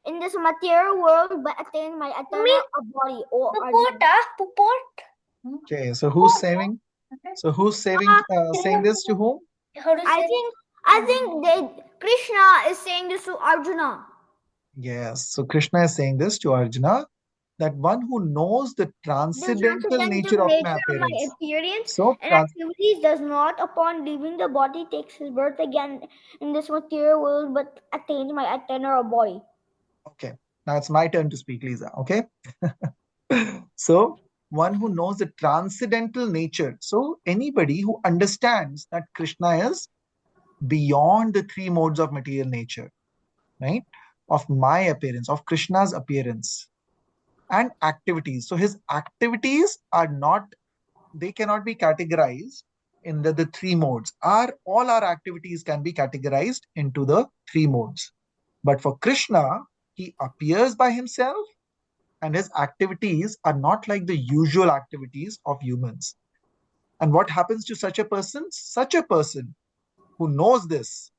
in this material world, but attains my eternal body. Oh, Arjuna. Okay, so who's saying? So who's saying this to whom? I think Krishna is saying this to Arjuna. Yes. So Krishna is saying this to Arjuna, that one who knows the transcendental nature of my appearance. appearance So and activities does not, upon leaving the body, takes his birth again in this material world, but attains my eternal body. okay, now it's my turn to speak, Lisa. Okay. So one who knows the transcendental nature. So anybody who understands that Krishna is beyond the three modes of material nature, right? Of my appearance, of Krishna's appearance and activities. So his activities are not, they cannot be categorized in the three modes. All our activities can be categorized into the three modes. But for Krishna, he appears by himself and his activities are not like the usual activities of humans. And what happens to such a person? Such a person who knows this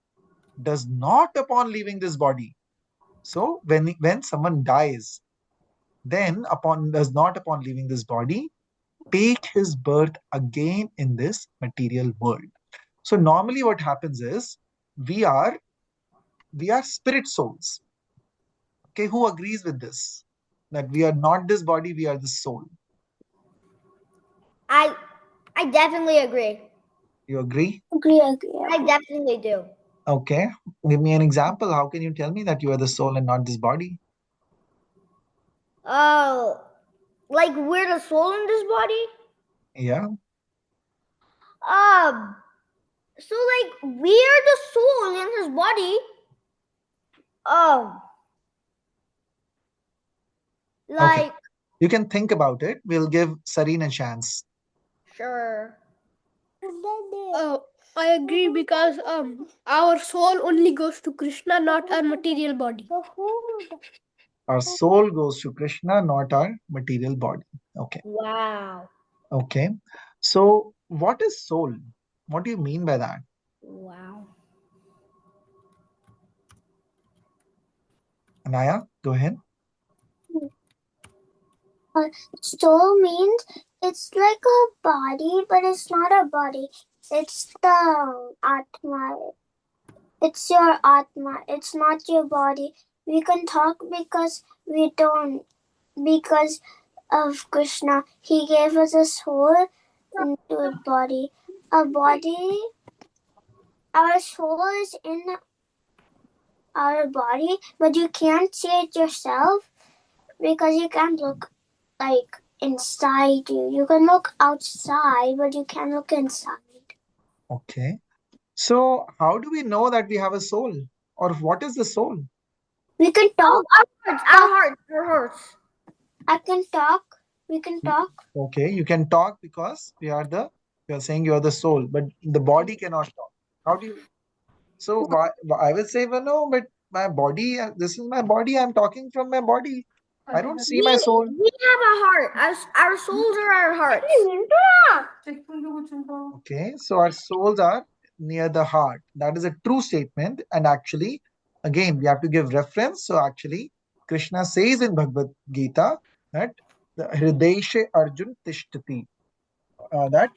does not, upon leaving this body. So when someone dies, then does not, upon leaving this body, take his birth again in this material world. So normally what happens is we are spirit souls. Okay, who agrees with this? That we are not this body, we are the soul. I definitely agree. You agree? Agree. I definitely do. Okay. Give me an example. How can you tell me that you are the soul and not this body? Like we're the soul in this body? Yeah. So like we are the soul in his body. Like Okay. You can think about it. We'll give Sareen a chance. sure. I agree because our soul only goes to Krishna, not our material body. Our soul goes to Krishna, not our material body. Okay. Wow. Okay. So what is soul? What do you mean by that? Wow. Anaya, go ahead. Soul means it's like a body, but it's not a body. It's the Atma. It's your Atma. It's not your body. We can talk because we don't. Because of Krishna, he gave us a soul into a body. A body, our soul is in our body, but you can't see it yourself because you can't look like inside you. You can look outside, but you can't look inside. Okay. So how do we know that we have a soul? Or what is the soul? We can talk. Our hearts. I can talk. We can talk. Okay, you can talk because you are saying you are the soul, but the body cannot talk. How do you? So I will say, well, no, but my body, this is my body. I'm talking from my body. I don't see my soul. We have a heart. Our souls are our hearts. Okay, so our souls are near the heart. That is a true statement. And actually, again, we have to give reference. So actually, Krishna says in Bhagavad Gita that the Hrideshe Arjun Tishtati, that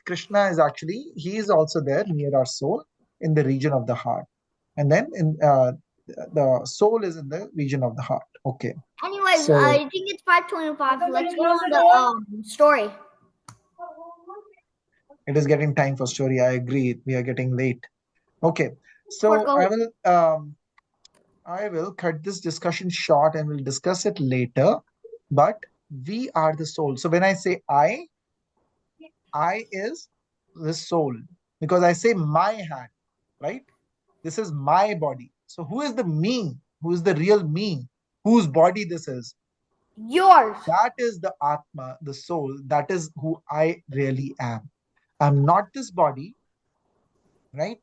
Krishna is actually, he is also there near our soul in the region of the heart. And then the soul is in the region of the heart. Okay. Anyways, So, I think it's 5:25. Let's go on the story. it is getting time for story. I agree. We are getting late. Okay. So I will cut this discussion short and we'll discuss it later. But we are the soul. So when I say I is the soul because I say my hand, right? This is my body. So who is the me? Who is the real me? Whose body this is? Yours. That is the Atma, the soul. That is who I really am. I'm not this body, right?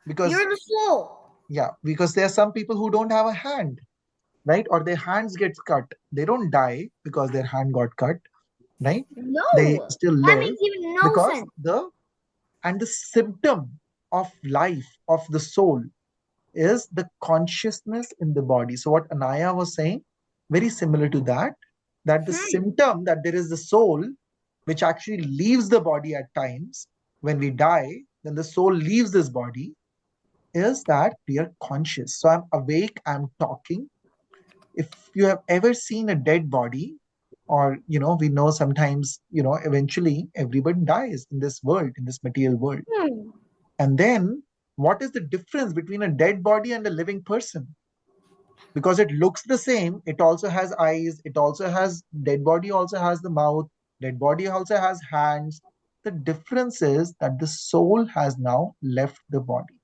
Because you're the soul. Yeah, because there are some people who don't have a hand, right? Or their hands get cut. They don't die because their hand got cut, right? No. They still That live makes even no because sense. the symptom of life of the soul is the consciousness in the body. So what Anaya was saying, very similar to that, that the symptom that there is the soul which actually leaves the body at times when we die, then the soul leaves this body, is that we are conscious. So I'm awake, I'm talking. If you have ever seen a dead body, or we know sometimes, eventually everybody dies in this world, in this material world. And then what is the difference between a dead body and a living person? Because it looks the same, it also has eyes, it also has, dead body also has the mouth, dead body also has hands. The difference is that the soul has now left the body.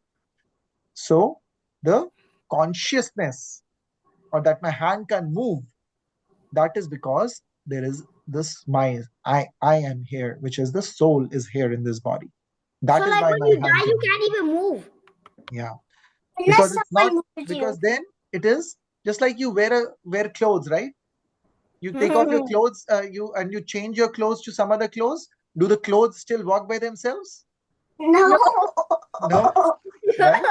So the consciousness, or that my hand can move, that is because there is this I am here, which is the soul is here in this body. That So is like why when my you hand die, can you move. can't even move. Yeah, Unless because it's not, someone moves you. because then it is just like you wear clothes, right? You take off your clothes, you change your clothes to some other clothes. Do the clothes still walk by themselves? No. No, right?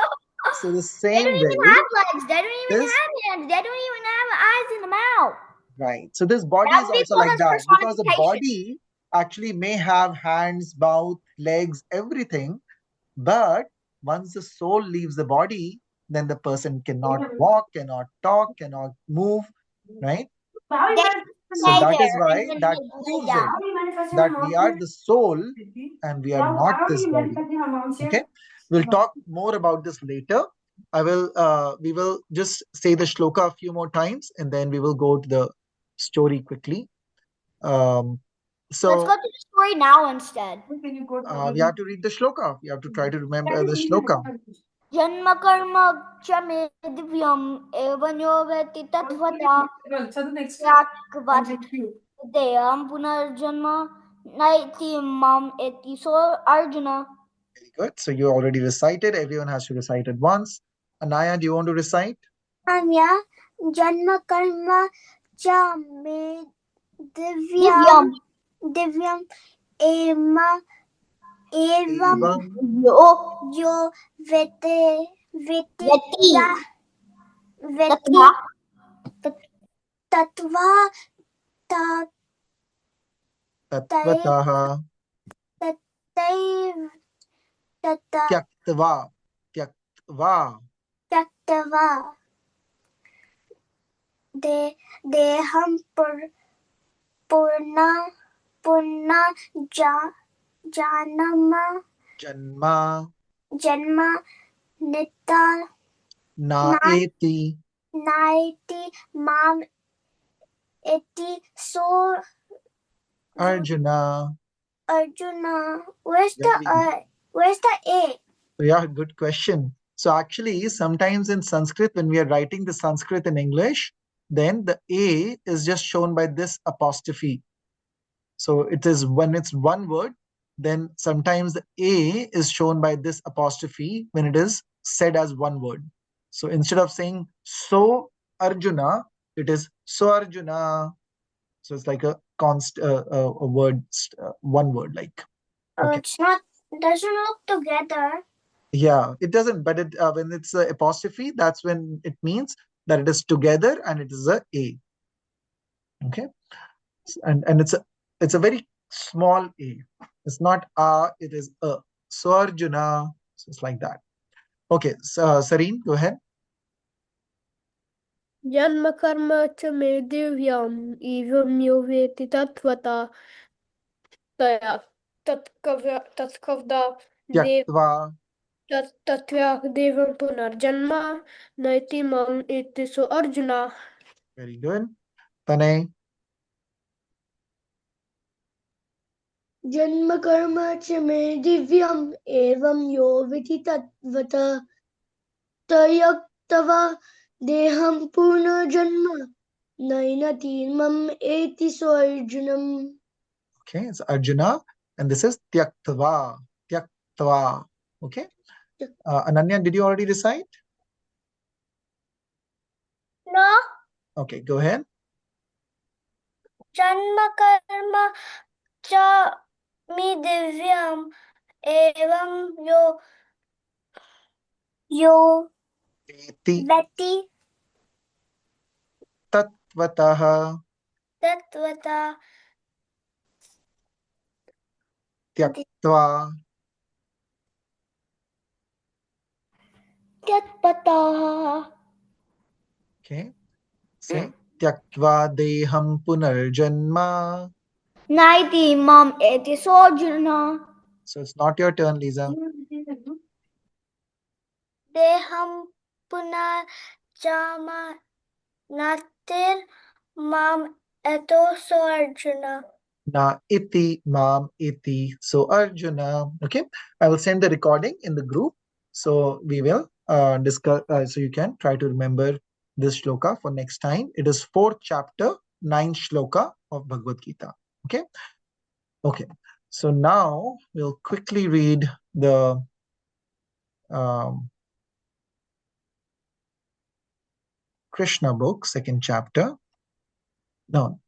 So the They same don't even way, have legs. They don't even this, have hands. They don't even have eyes in the mouth. right? So this body That is would be also called like as that, because the personification. body actually may have hands, mouth, legs, everything, but once the soul leaves the body, then the person cannot walk, cannot talk, cannot move, right? They So stay that is there and why then that they lay proves it, down. that we are the soul and we are not this body. Okay, we'll talk more about this later. We will just say the shloka a few more times and then we will go to the story quickly. um, Let's so go to the story now instead. we have to read the shloka, we have to try to remember the shloka. जन्म कर्म च मे दिव्यम् एवं यो वेत्ति तत्त्वता त्यागवत् पुनर्जन्म नैति माम एति सो Arjun. Very good. So you already recited. Everyone has to recite it once. Anaya, do you want to recite? Yeah. Janma karma cha me Divyam divyam ema evam Evam yo yo vete Yati ya veti तथा tatva ta tai tattvataha tatai tata tyaktva tyaktva taktava de deham purna purna ja janama janma janma nita na eti naiti mam eti so Arjuna. Arjuna. Where's Very good. where's the A? So yeah, good question. So actually, sometimes in Sanskrit, when we are writing the Sanskrit in English, then the A is just shown by this apostrophe. So it is, when it's one word, then sometimes the A is shown by this apostrophe when it is said as one word. So instead of saying so Arjuna, it is so Arjuna. So it's like a word, one word, like. Okay. It's not, doesn't look together. Yeah, it doesn't, but it when it's a apostrophe, that's when it means that it is together and it is a A. Okay, and it's a very small A. It's not a, it is a. So Arjuna, so it's like that. Okay, so Sareen, go ahead. जन्म कर्म च मे दिव्यम् एवं यो वेत्ति तत्त्वता तया तत्कवदा देव Tyaktva. तत्त्वया देवं पुनर्जन्म नैति माम् एति सो अर्जुन. Very good. Tanay. जन्म कर्म च मे दिव्यम एवं यो विधि तत्वत तयक्तवा देहं पुनर्जन्म नैनति मम एति सो अर्जुनम. Okay, it's Arjuna, and this is Tyaktva. Tyaktva. Okay. Ananya, did you already recite? No. Okay, go ahead. जन्म कर्म च मे दिव्यम एवं यो Eti व्यक्ति tatvataha तत्वता Tyaktva. Tyatpataha. Okay. Say Tyaktva deham punarjanma. Naiti mam eti sojana. So it's not your turn, Lisa. Deham puna jama natir mam eto sojana. Na iti mam iti. So Arjuna. Okay. I will send the recording in the group. So we will discuss. So you can try to remember this shloka for next time. It is fourth chapter, ninth shloka of Bhagavad Gita. Okay. Okay. So now we'll quickly read the Krishna book, second chapter. No,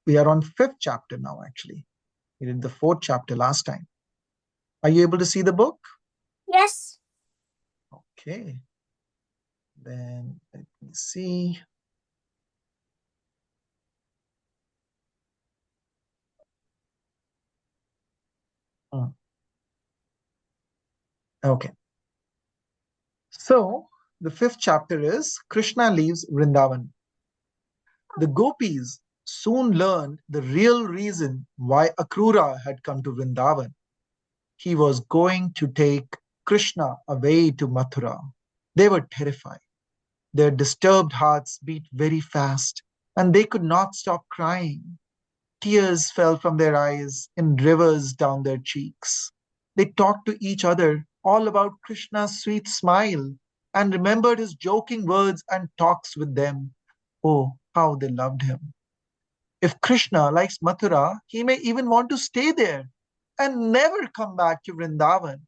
we are on fifth chapter now, actually. We did the fourth chapter last time. Are you able to see the book? Yes. Okay. Then let me see. Okay. So the fifth chapter is Krishna leaves Vrindavan. The gopis soon learned the real reason why Akrura had come to Vrindavan. He was going to take Krishna away to Mathura. They were terrified. Their disturbed hearts beat very fast, and they could not stop crying. Tears fell from their eyes in rivers down their cheeks. They talked to each other all about Krishna's sweet smile and remembered his joking words and talks with them. Oh, how they loved him. If Krishna likes Mathura, he may even want to stay there and never come back to Vrindavan.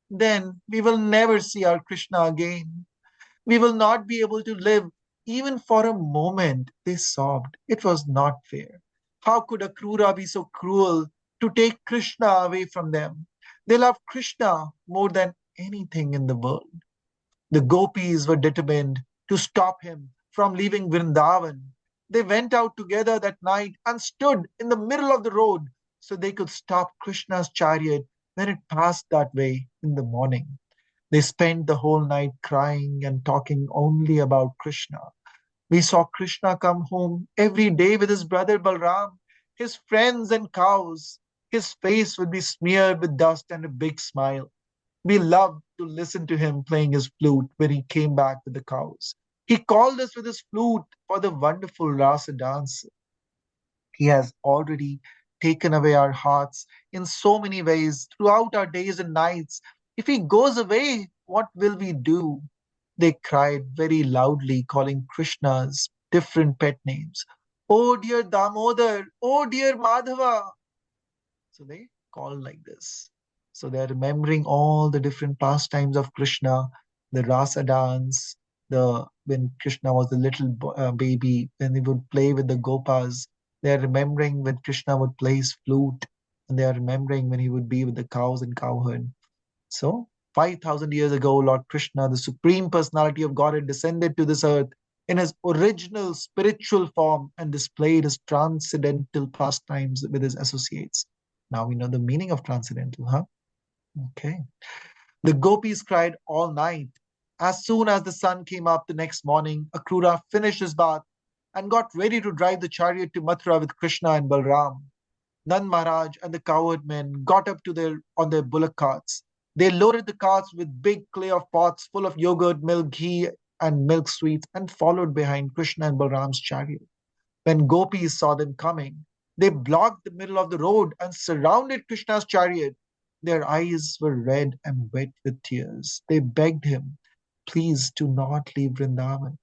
Then we will never see our Krishna again. We will not be able to live even for a moment, they sobbed. It was not fair. How could Akrura be so cruel to take Krishna away from them? They loved Krishna more than anything in the world. The gopis were determined to stop him from leaving Vrindavan. They went out together that night and stood in the middle of the road so they could stop Krishna's chariot when it passed that way in the morning. They spent the whole night crying and talking only about Krishna. We saw Krishna come home every day with his brother Balram, his friends and cows. His face would be smeared with dust and a big smile. We loved to listen to him playing his flute when he came back with the cows. He called us with his flute for the wonderful rasa dance. He has already taken away our hearts in so many ways throughout our days and nights. If he goes away, what will we do? They cried very loudly, calling Krishna's different pet names. Oh dear Damodar, oh dear Madhava. So they call like this. So they are remembering all the different pastimes of Krishna, the rasa dance, the when Krishna was a little baby, when he would play with the gopas. They are remembering when Krishna would play his flute, and they are remembering when he would be with the cows and cowherd. So 5,000 years ago, Lord Krishna, the Supreme Personality of Godhead, descended to this earth in his original spiritual form and displayed his transcendental pastimes with his associates. Now we know the meaning of transcendental, huh? Okay. The gopis cried all night. As soon as the sun came up the next morning, Akrura finished his bath and got ready to drive the chariot to Mathura with Krishna and Balram. Nand Maharaj and the cowherd men got up to on their bullock carts. They loaded the carts with big clay of pots full of yogurt, milk, ghee, and milk sweets and followed behind Krishna and Balram's chariot. When gopis saw them coming, they blocked the middle of the road and surrounded Krishna's chariot. Their eyes were red and wet with tears. They begged him, please do not leave Vrindavan.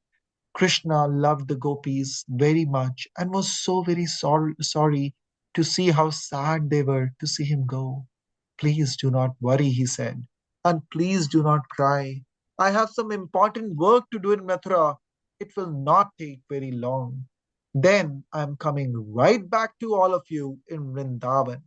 Krishna loved the gopis very much and was so very sorry to see how sad they were to see him go. Please do not worry, he said, and please do not cry. I have some important work to do in Mathura. It will not take very long. Then I am coming right back to all of you in Vrindavan.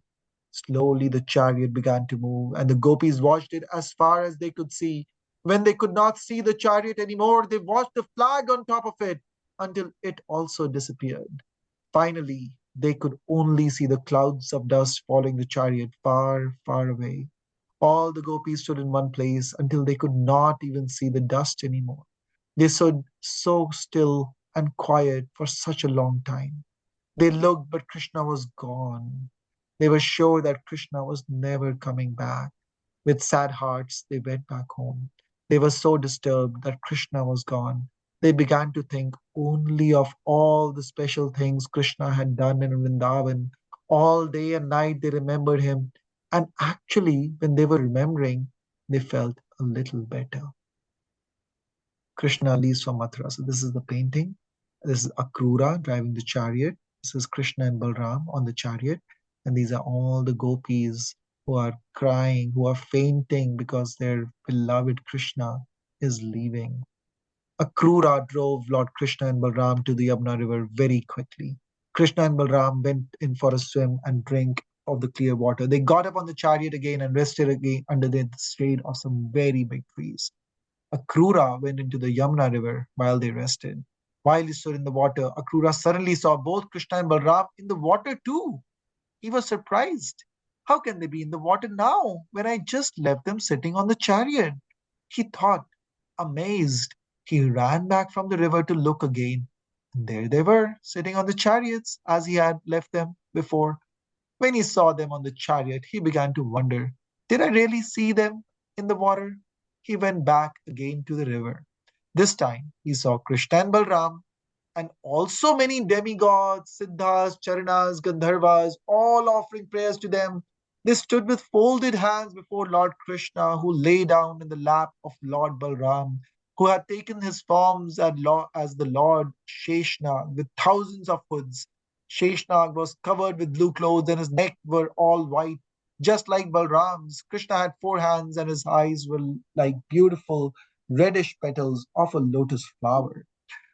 Slowly the chariot began to move, and the gopis watched it as far as they could see. When they could not see the chariot anymore, they watched the flag on top of it until it also disappeared. Finally, They could only see the clouds of dust following the chariot far, far away. All the gopis stood in one place until they could not even see the dust anymore. They stood so still and quiet for such a long time. They looked, but Krishna was gone. They were sure that Krishna was never coming back. With sad hearts, they went back home. They were so disturbed that Krishna was gone. They began to think only of all the special things Krishna had done in Vrindavan. All day and night they remembered him. And actually, when they were remembering, they felt a little better. Krishna leaves from Mathura. So this is the painting. This is Akrura driving the chariot. This is Krishna and Balram on the chariot. And these are all the gopis who are crying, who are fainting because their beloved Krishna is leaving. Akrura drove Lord Krishna and Balram to the Yamuna river very quickly. Krishna and Balram went in for a swim and drink of the clear water. They got up on the chariot again and rested again under the shade of some very big trees. Akrura went into the Yamuna river while they rested. While he stood in the water, Akrura suddenly saw both Krishna and Balram in the water too. He was surprised. How can they be in the water now when I just left them sitting on the chariot? He thought, amazed. He ran back from the river to look again. And there they were, sitting on the chariots as he had left them before. When he saw them on the chariot, he began to wonder, did I really see them in the water? He went back again to the river. This time he saw Krishna and Balram and also many demigods, Siddhas, Charanas, Gandharvas, all offering prayers to them. They stood with folded hands before Lord Krishna, who lay down in the lap of Lord Balram, who had taken his forms as the Lord Sheshnag with thousands of hoods. Sheshnag was covered with blue clothes and his neck were all white, just like Balram's. Krishna had four hands and his eyes were like beautiful reddish petals of a lotus flower.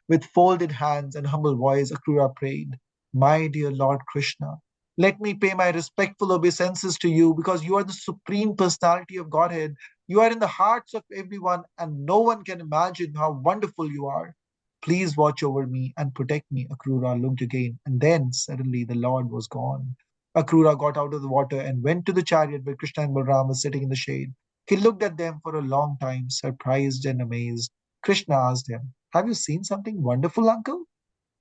With folded hands and humble voice, Akrura prayed, my dear Lord Krishna, let me pay my respectful obeisances to you because you are the supreme personality of Godhead. You are in the hearts of everyone, and no one can imagine how wonderful you are. Please watch over me and protect me. Akrura looked again, and then suddenly the Lord was gone. Akrura got out of the water and went to the chariot where Krishna and Balram were sitting in the shade. He looked at them for a long time, surprised and amazed. Krishna asked him, have you seen something wonderful, uncle?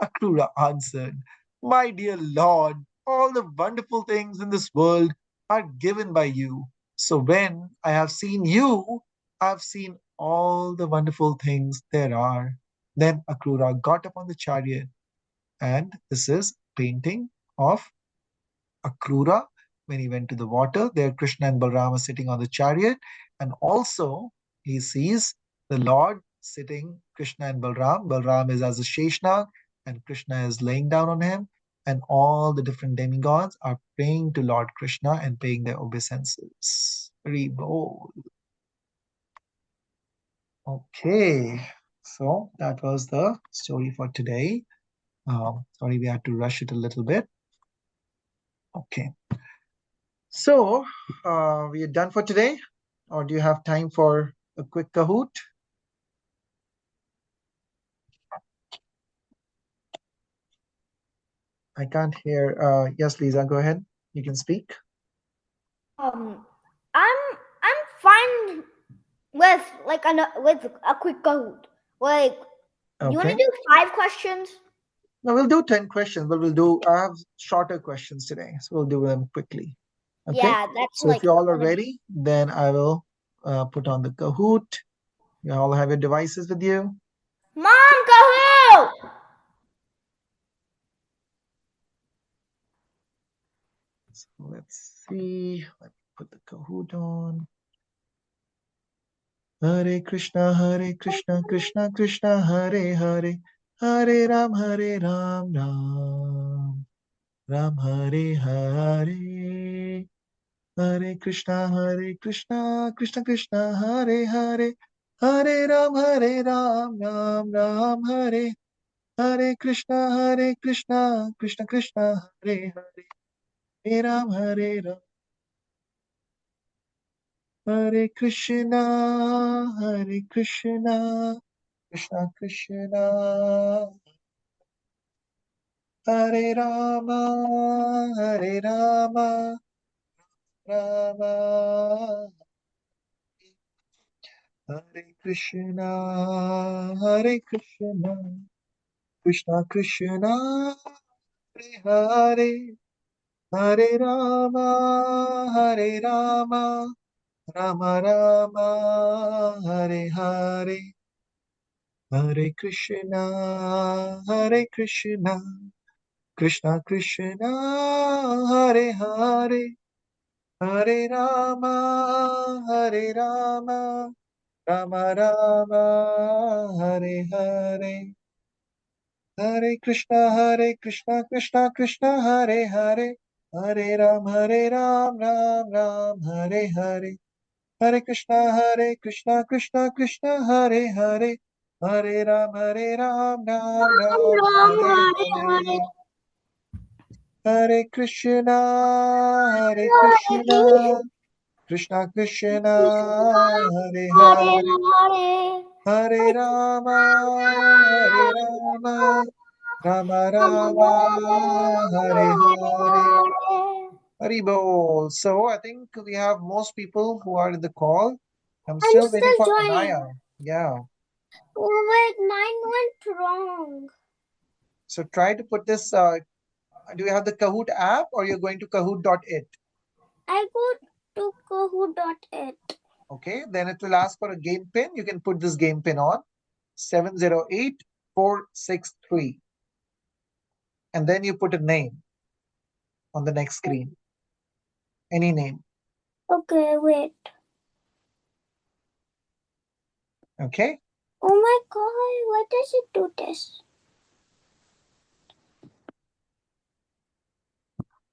Akrura answered, my dear Lord, all the wonderful things in this world are given by you. So when I have seen you, I have seen all the wonderful things there are. Then Akrura got up on the chariot, and this is painting of Akrura when he went to the water. There, Krishna and Balram are sitting on the chariot, and also he sees the Lord sitting, Krishna and Balram. Balram is as a Sheshnag, and Krishna is laying down on him, and all the different demigods are praying to Lord Krishna and paying their obeisances. Very bold. Okay, so that was the story for today. Sorry, we had to rush it a little bit. Okay. So, we are done for today, or do you have time for a quick Kahoot? I can't hear. Yes, Lisa, go ahead. You can speak. I'm fine with with a quick Kahoot. Like, you want to Okay. do 5 questions? No, we'll do 10 questions, but I have shorter questions today, so we'll do them quickly. Okay. Yeah, that's So if like you all are 11. ready, then I will put on the Kahoot. You all have your devices with you. Mom, Kahoot! So let's see. Let me put the Kahoot on. Hare Krishna, Krishna Krishna, Hare Hare, Hare Ram, Ram Ram Hare Hare. Hare Krishna, Krishna Krishna, Hare Hare, Hare Ram, Ram Ram Hare. Hare Krishna, Krishna Krishna, Hare Hare, Hare Ram, Hare Krishna, Krishna Krishna, Hare Rama, Hare Rama, Rama, Hare Krishna, Hare Krishna, Krishna Krishna, Hare Hare, Hare Rama, Hare Rama, Rama Rama, Hare Hare, Hare Krishna, Hare Krishna, Krishna Krishna, Hare Hare, Hare Rama, Hare Rama, Rama Rama, Hare Hare, Hare Krishna, Krishna Krishna, Hare Hare, Hare Ram, Ram Ram, Hare Hare, Hare Krishna, Krishna Krishna, Hare Hare, Hare Ram, Ram Ram, Ram, Hare Hare Hare. Hare, Hare Krishna, Hare Krishna Krishna, Krishna, Hare Hare Hare, Hare. Hare Rama, Rama Rama, Hare Hare, Haribol. So I think we have most people who are in the call. I'm I'm still waiting still for joining. Anaya. Yeah. Oh, wait, mine went wrong. So try to put this. Do you have the Kahoot app or you're going to kahoot.it? I go to kahoot.it. Okay. Then it will ask for a game pin. You can put this game pin on 708463. And then you put a name on the next screen. Any name. Okay, wait. Okay. Oh my god, why does it do this?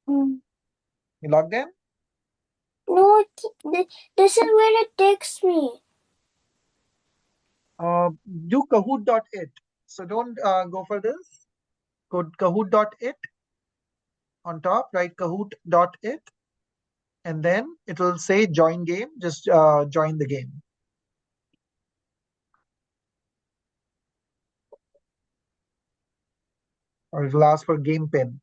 You logged in? No, this is where it takes me. Do kahoot.it. So don't go for this. Go kahoot.it. On top, write kahoot.it. And then it will say join game. Just join the game. Or it will ask for game pin.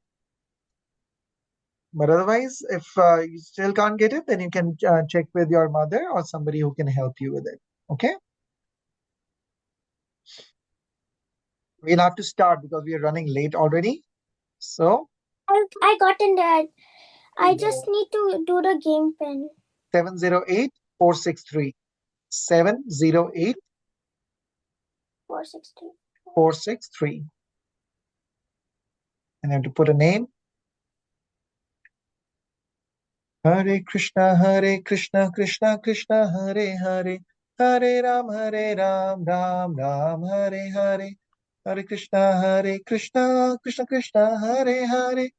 But otherwise, if you still can't get it, then you can check with your mother or somebody who can help you with it. Okay? We'll have to start because we are running late already. So I got in there. I just need to do the game pin. 708 463. 708 463. 463. And I have to put a name. Hare Krishna, Krishna Krishna, Hare Hare, Hare Ram, Ram Ram, Hare Hare, Hare Krishna, Krishna Krishna, Hare Hare,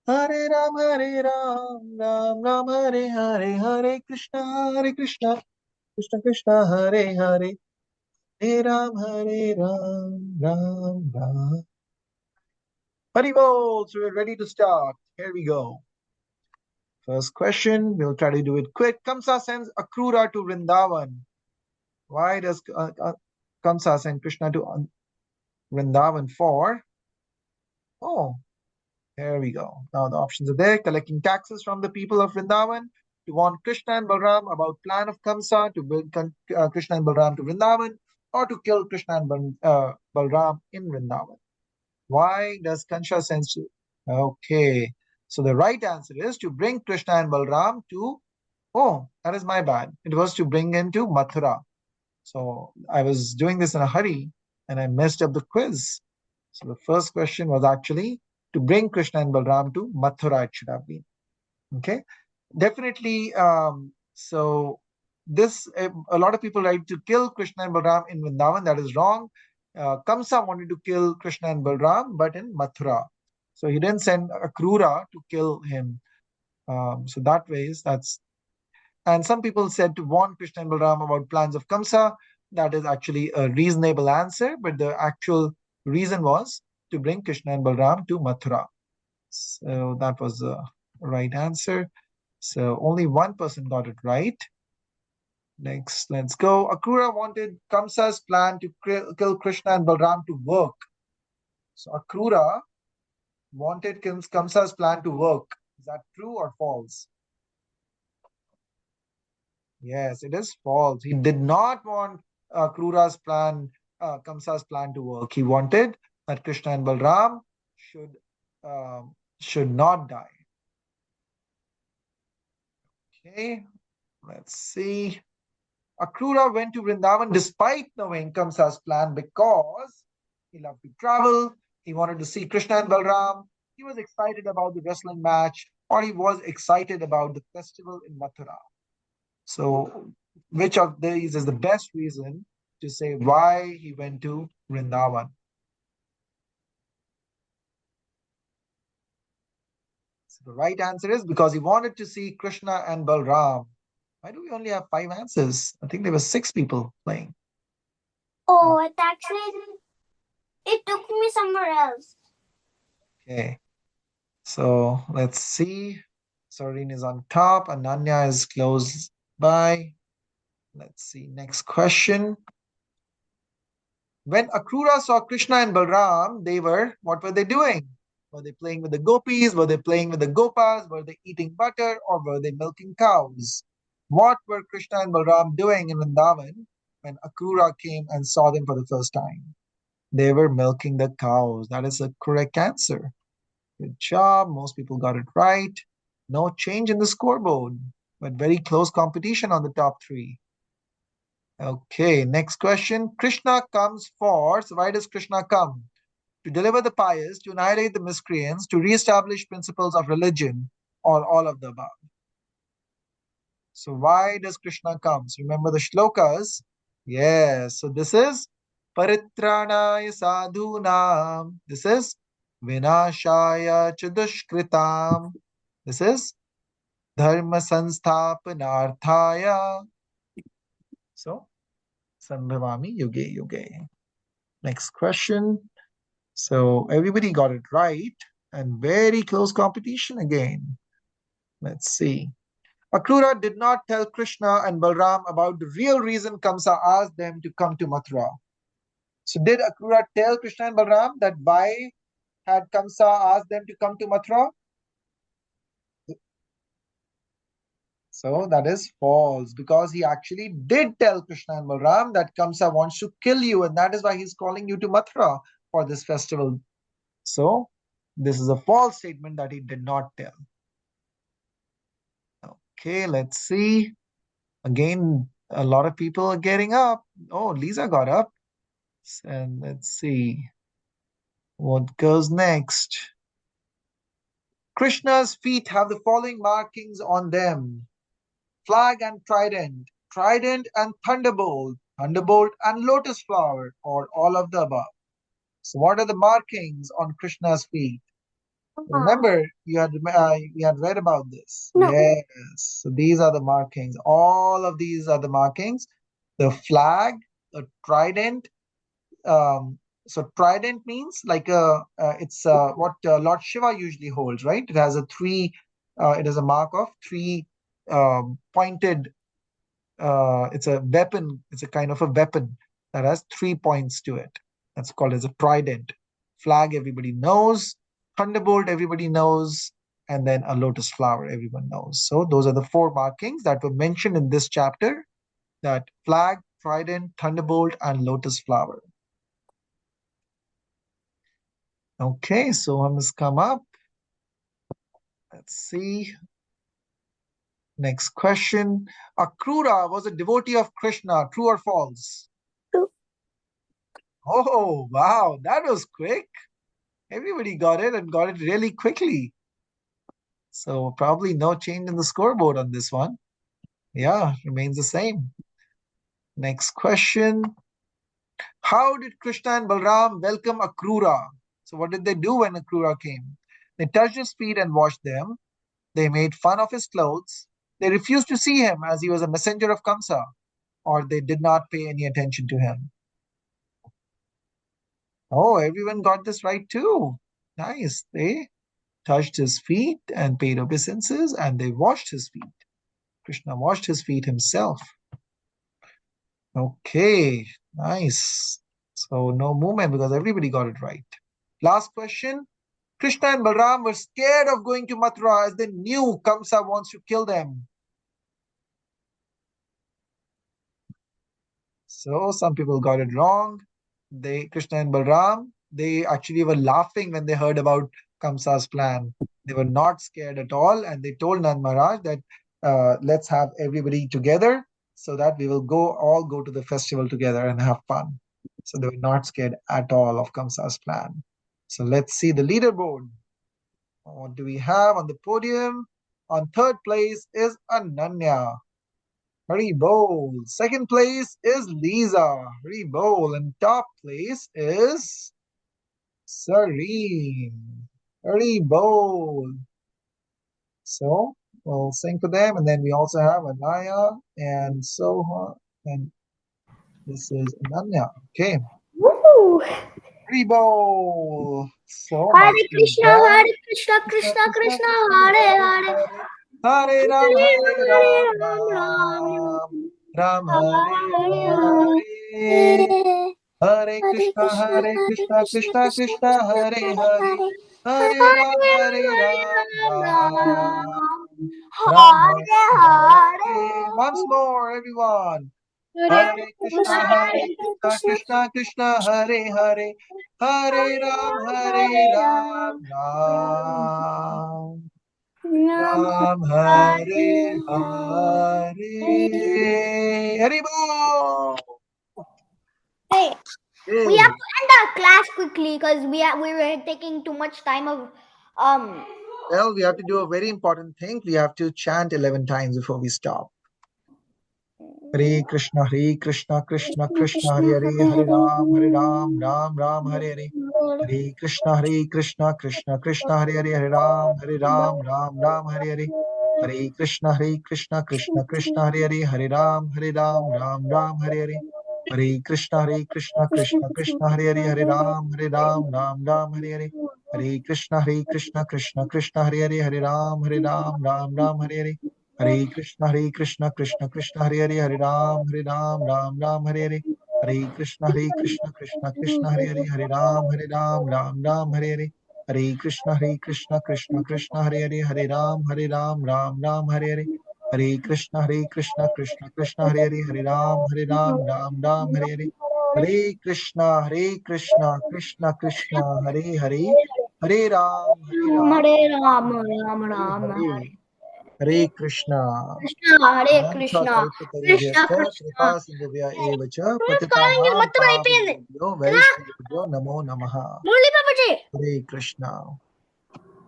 Hare Ram, Ram Ram, Hare Hare, Hare Krishna, Krishna Krishna, Hare Hare, Hare Ram, Ram Ram. Haribol, so we're ready to start. Here we go. First question, we'll try to do it quick. Kamsa sends Akrura to Vrindavan. Why does Kamsa send Krishna to Vrindavan for? Oh, here we go. Now the options are there. Collecting taxes from the people of Vrindavan, to warn Krishna and Balram about plan of Kamsa to bring Krishna and Balram to Vrindavan, or to kill Krishna and Balram in Vrindavan. Why does Kansha send to? Okay, so the right answer is to bring Krishna and Balram to. Oh, that is my bad. It was to bring into Mathura. So I was doing this in a hurry and I messed up the quiz. So the first question was actually to bring Krishna and Balram to Mathura, it should have been. Okay. Definitely. So this, a lot of people write to kill Krishna and Balram in Vrindavan. That is wrong. Kamsa wanted to kill Krishna and Balram, but in Mathura. So he didn't send Akrura to kill him. So that ways, that's. And some people said to warn Krishna and Balram about plans of Kamsa. That is actually a reasonable answer, but the actual reason was to bring Krishna and Balram to Mathura. So that was the right answer. So only one person got it right. Next, let's go. Akrura wanted Kamsa's plan to kill Krishna and Balram to work. So Akrura wanted Kamsa's plan to work. Is that true or false? Yes, it is false. He did not want Krura's plan, Kamsa's plan to work. He wanted that Krishna and Balram should should not die. Okay, let's see. Akrura went to Vrindavan despite knowing Kamsa's plan because he loved to travel, he wanted to see Krishna and Balram, he was excited about the wrestling match, or he was excited about the festival in Mathura. So, which of these is the best reason to say why he went to Vrindavan? So the right answer is because he wanted to see Krishna and Balram. Why do we only have 5 answers? I think there were 6 people playing. Oh, it actually it took me somewhere else. Okay. So let's see. Soreen is on top. Ananya is close by. Let's see. Next question. When Akrura saw Krishna and Balram, what were they doing? Were they playing with the gopis? Were they playing with the gopas? Were they eating butter? Or were they milking cows? What were Krishna and Balram doing in Vrindavan when Akrura came and saw them for the first time? They were milking the cows. That is the correct answer. Good job. Most people got it right. No change in the scoreboard, but very close competition on the top 3. Okay, next question. Krishna comes for, so why does Krishna come? To deliver the pious, to annihilate the miscreants, to re-establish principles of religion, or all of the above. So why does Krishna come? So remember the shlokas. Yes, so this is Paritranaya Sadhunam. This is Vinashaya Chadushkritam. This is Dharma Sansthapanarthaya. So, Sambhavami Yuge Yuge. Next question. So, everybody got it right and very close competition again. Let's see. Akrura did not tell Krishna and Balram about the real reason Kamsa asked them to come to Mathura. So, did Akrura tell Krishna and Balram that why had Kamsa asked them to come to Mathura? So that is false because he actually did tell Krishna and Balram that Kamsa wants to kill you, and that is why he's calling you to Mathura for this festival. So this is a false statement that he did not tell. Okay, let's see. Again, a lot of people are getting up. Oh, Lisa got up. And let's see what goes next. Krishna's feet have the following markings on them: flag and trident, trident and thunderbolt, thunderbolt and lotus flower, or all of the above. So, what are the markings on Krishna's feet? Remember, you had read about this. No. Yes. So these are the markings. All of these are the markings. The flag, the trident. So trident means like it's what Lord Shiva usually holds, right? It has a three. It is a mark of 3 pointed. It's a weapon. It's a kind of a weapon that has 3 points to it. That's called as a trident. Flag, everybody knows. Thunderbolt, everybody knows. And then a lotus flower, everyone knows. So those are the 4 markings that were mentioned in this chapter: that flag, trident, thunderbolt, and lotus flower. Okay, so one has come up. Let's see. Next question. Akrura was a devotee of Krishna. True or false? True. Oh, wow, that was quick. Everybody got it and got it really quickly. So probably no change in the scoreboard on this one. Yeah, remains the same. Next question. How did Krishna and Balram welcome Akrura? So what did they do when Akrura came? They touched his feet and washed them. They made fun of his clothes. They refused to see him as he was a messenger of Kamsa, or they did not pay any attention to him. Oh, everyone got this right too. Nice. They touched his feet and paid obeisances, and they washed his feet. Krishna washed his feet himself. Okay, nice. So no movement because everybody got it right. Last question. Krishna and Balram were scared of going to Mathura as they knew Kamsa wants to kill them. So some people got it wrong. Krishna and Balram, they actually were laughing when they heard about Kamsa's plan. They were not scared at all, and they told Nand Maharaj that let's have everybody together so that we will all go to the festival together and have fun. So they were not scared at all of Kamsa's plan. So let's see the leaderboard. What do we have on the podium? On third place is Ananya. Hari Bol. Second place is Lisa. Hari Bol. And top place is Serene. Hari Bol. So we'll sing for them. And then we also have Anaya and Soha. And this is Ananya. Okay. Woo! Hari Bol. So Hare much Krishna, Hare Krishna, Krishna Krishna, Hare Hare. Hare Ram, Hare Ram, Ram Hare Hare. Hare Krishna, Krishna Krishna, Hare Hare. Hare Ram, Ram Hare. Once more, everyone. Hare Krishna, Krishna Krishna, Hare Hare. Hare Ram, Ram Hare Hare. Haribol. Hey, we have to end our class quickly because we were taking too much time of Well, we have to do a very important thing. We have to chant 11 times before we stop. Hare Krishna, Krishna Krishna, Hare Hare, Hare Ram, Ram Ram, Hare Hare. Hare Krishna, Krishna Krishna, Hare Hare, Hare Ram, Ram Ram, Hare Hare. Hare Krishna, Krishna Krishna, Hare Hare, Hare Ram, Ram Ram, Hare Hare. Hare Krishna, Krishna Krishna, Hare Hare, Hare Ram, Ram Ram, Hare Hare. Hare Krishna, Krishna Krishna, Hare Hare, Hare Ram, Ram Ram, Hare Hare. Hare Krishna, Krishna Krishna, Hare Hare, Hare Ram, Ram Hare Hare. Hare Krishna, Krishna Hare Hare, Hare Ram, Ram Hare Hare. Hare Krishna, Krishna Hare Hare, Hare Ram, Ram Hare Hare. Hare Krishna, Krishna Hare Hare, Hare Ram, Ram Hare Hare. Hare Krishna, Krishna Krishna, Hare Hare, Hare Ram, Ram. Hare. Hare Krishna. Krishna, Hare Krishna, Krishna Krishna Krishna. Kripa Sindhuvya Evacha Patitanam Pavanebhyo Vaishnavibhyo Namo Namaha. Hare Krishna.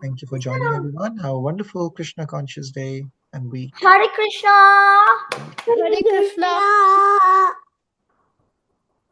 Thank you for joining, everyone. Have a wonderful Krishna conscious day and week. Hare Krishna. Hare Krishna.